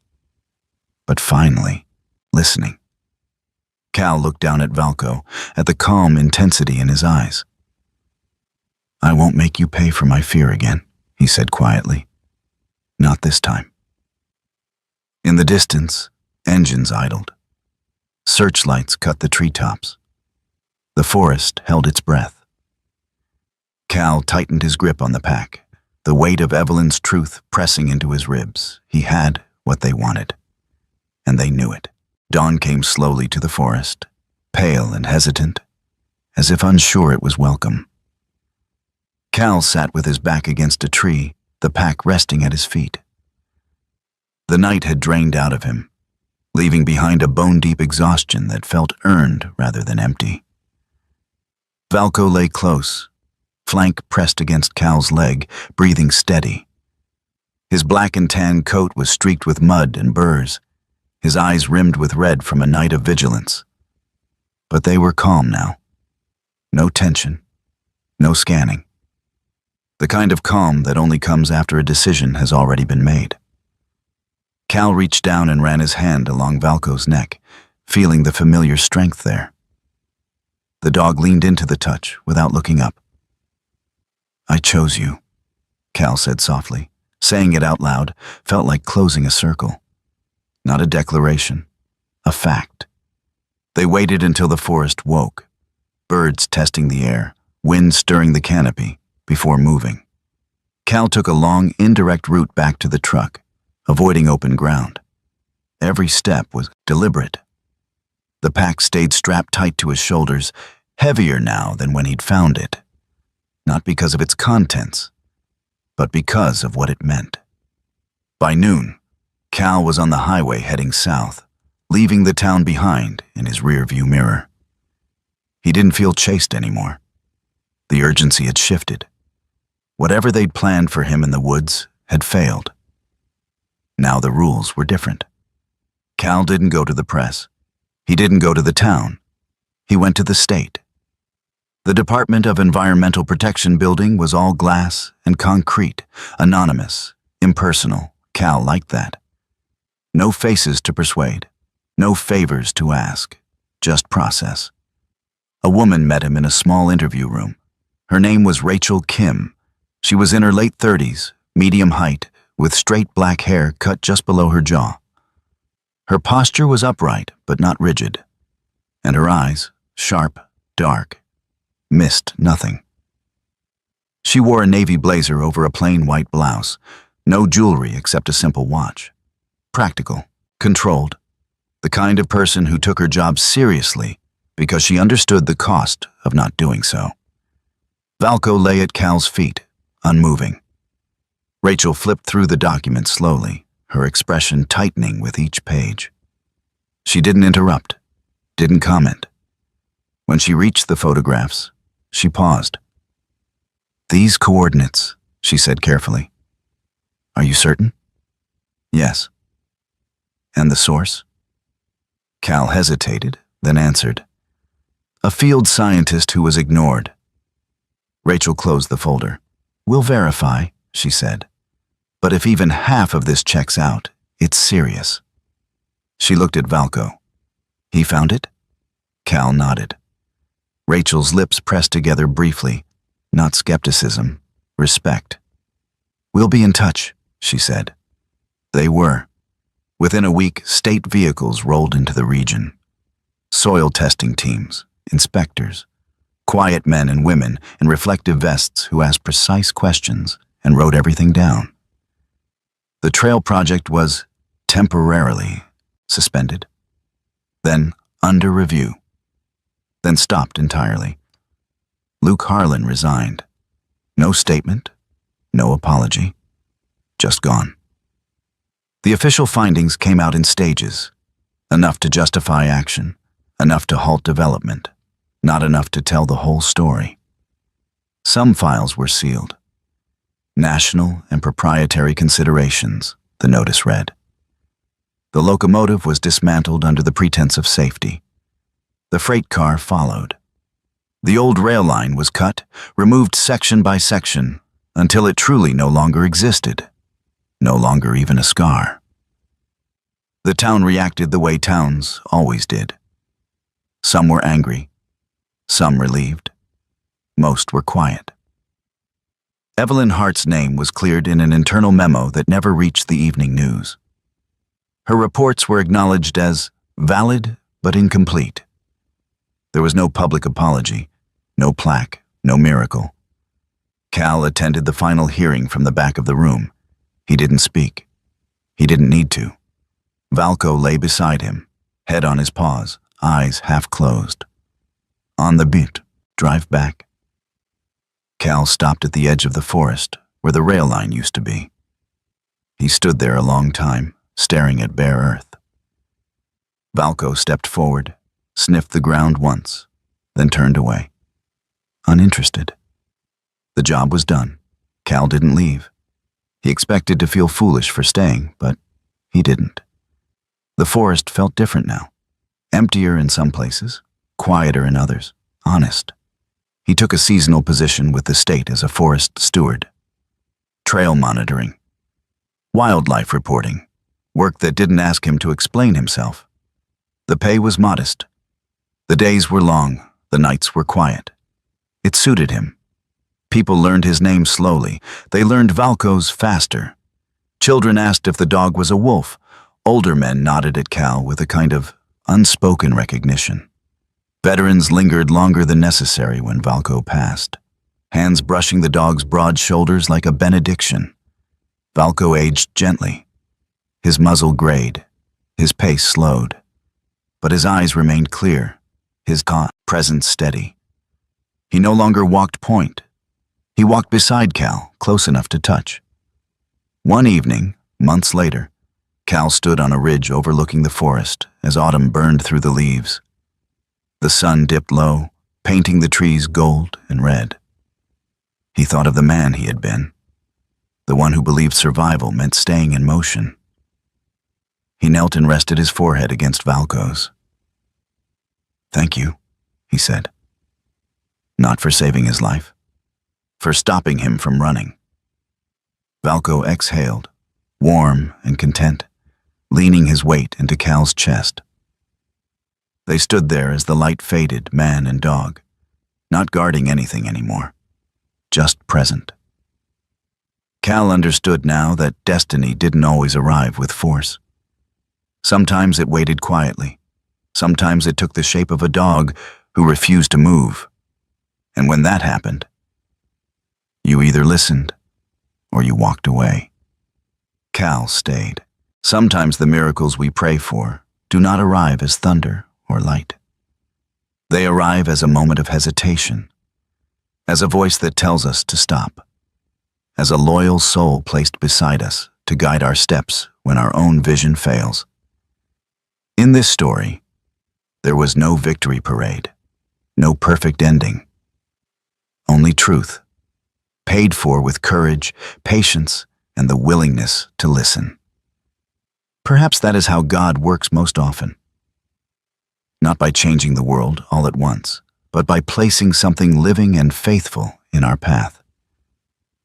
But finally, listening. Cal looked down at Valco, at the calm intensity in his eyes. "I won't make you pay for my fear again," he said quietly. "Not this time." In the distance, engines idled. Searchlights cut the treetops. The forest held its breath. Cal tightened his grip on the pack, the weight of Evelyn's truth pressing into his ribs. He had what they wanted, and they knew it. Dawn came slowly to the forest, pale and hesitant, as if unsure it was welcome. Cal sat with his back against a tree, the pack resting at his feet. The night had drained out of him, leaving behind a bone-deep exhaustion that felt earned rather than empty. Valco lay close, flank pressed against Cal's leg, breathing steady. His black and tan coat was streaked with mud and burrs, his eyes rimmed with red from a night of vigilance. But they were calm now. No tension, no scanning. The kind of calm that only comes after a decision has already been made. Cal reached down and ran his hand along Valco's neck, feeling the familiar strength there. The dog leaned into the touch without looking up. "I chose you," Cal said softly. Saying it out loud felt like closing a circle. Not a declaration, a fact. They waited until the forest woke, birds testing the air, wind stirring the canopy, before moving. Cal took a long, indirect route back to the truck, avoiding open ground. Every step was deliberate. The pack stayed strapped tight to his shoulders, heavier now than when he'd found it. Not because of its contents, but because of what it meant. By noon, Cal was on the highway heading south, leaving the town behind in his rearview mirror. He didn't feel chased anymore. The urgency had shifted. Whatever they'd planned for him in the woods had failed. Now the rules were different. Cal didn't go to the press. He didn't go to the town. He went to the state. The Department of Environmental Protection building was all glass and concrete, anonymous, impersonal. Cal liked that. No faces to persuade, no favors to ask, just process. A woman met him in a small interview room. Her name was Rachel Kim. She was in her late 30s, medium height, with straight black hair cut just below her jaw. Her posture was upright but not rigid, and her eyes, sharp, dark, missed nothing. She wore a navy blazer over a plain white blouse, no jewelry except a simple watch. Practical, controlled, the kind of person who took her job seriously because she understood the cost of not doing so. Valco lay at Cal's feet, unmoving. Rachel flipped through the document slowly, her expression tightening with each page. She didn't interrupt, didn't comment. When she reached the photographs, she paused. "These coordinates," she said carefully. "Are you certain?" "Yes." "And the source?" Cal hesitated, then answered. "A field scientist who was ignored." Rachel closed the folder. "We'll verify," she said. "But if even half of this checks out, it's serious." She looked at Valco. "He found it?" Cal nodded. Rachel's lips pressed together briefly, not skepticism, respect. "We'll be in touch," she said. They were. Within a week, state vehicles rolled into the region. Soil testing teams, inspectors, quiet men and women in reflective vests who asked precise questions and wrote everything down. The trail project was temporarily suspended, then under review, then stopped entirely. Luke Harlan resigned. No statement, no apology, just gone. The official findings came out in stages, enough to justify action, enough to halt development, not enough to tell the whole story. Some files were sealed. National and proprietary considerations, the notice read. The locomotive was dismantled under the pretense of safety. The freight car followed. The old rail line was cut, removed section by section, until it truly no longer existed, no longer even a scar. The town reacted the way towns always did. Some were angry, some relieved, most were quiet. Evelyn Hart's name was cleared in an internal memo that never reached the evening news. Her reports were acknowledged as valid but incomplete. There was no public apology, no plaque, no miracle. Cal attended the final hearing from the back of the room. He didn't speak. He didn't need to. Valco lay beside him, head on his paws, eyes half closed. "On the beat, drive back." Cal stopped at the edge of the forest, where the rail line used to be. He stood there a long time, staring at bare earth. Valco stepped forward, sniffed the ground once, then turned away. Uninterested. The job was done. Cal didn't leave. He expected to feel foolish for staying, but he didn't. The forest felt different now. Emptier in some places, quieter in others, honest. He took a seasonal position with the state as a forest steward. Trail monitoring, wildlife reporting, work that didn't ask him to explain himself. The pay was modest. The days were long, the nights were quiet. It suited him. People learned his name slowly. They learned Valco's faster. Children asked if the dog was a wolf. Older men nodded at Cal with a kind of unspoken recognition. Veterans lingered longer than necessary when Valco passed, hands brushing the dog's broad shoulders like a benediction. Valco aged gently. His muzzle grayed, his pace slowed, but his eyes remained clear, his presence steady. He no longer walked point. He walked beside Cal, close enough to touch. One evening, months later, Cal stood on a ridge overlooking the forest as autumn burned through the leaves. The sun dipped low, painting the trees gold and red. He thought of the man he had been, the one who believed survival meant staying in motion. He knelt and rested his forehead against Valco's. "Thank you," he said. Not for saving his life, for stopping him from running. Valco exhaled, warm and content, leaning his weight into Cal's chest. They stood there as the light faded, man and dog, not guarding anything anymore, just present. Cal understood now that destiny didn't always arrive with force. Sometimes it waited quietly. Sometimes it took the shape of a dog who refused to move. And when that happened, you either listened or you walked away. Cal stayed. Sometimes the miracles we pray for do not arrive as thunder or light. They arrive as a moment of hesitation, as a voice that tells us to stop, as a loyal soul placed beside us to guide our steps when our own vision fails. In this story, there was no victory parade, no perfect ending, only truth, paid for with courage, patience, and the willingness to listen. Perhaps that is how God works most often. Not by changing the world all at once, but by placing something living and faithful in our path,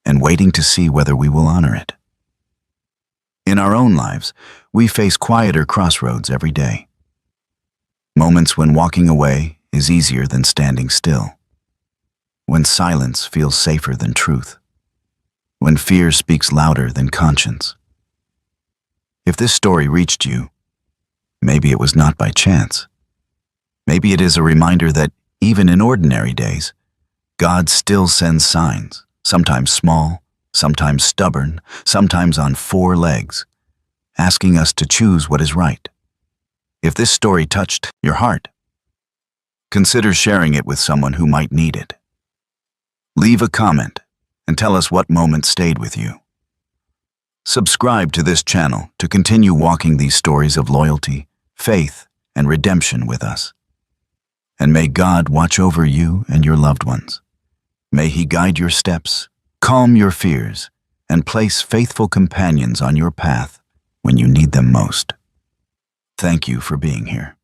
and waiting to see whether we will honor it. In our own lives, we face quieter crossroads every day. Moments when walking away is easier than standing still. When silence feels safer than truth. When fear speaks louder than conscience. If this story reached you, maybe it was not by chance. Maybe it is a reminder that even in ordinary days, God still sends signs, sometimes small, sometimes stubborn, sometimes on 4 legs, asking us to choose what is right. If this story touched your heart, consider sharing it with someone who might need it. Leave a comment and tell us what moment stayed with you. Subscribe to this channel to continue walking these stories of loyalty, faith, and redemption with us. And may God watch over you and your loved ones. May He guide your steps, calm your fears, and place faithful companions on your path when you need them most. Thank you for being here.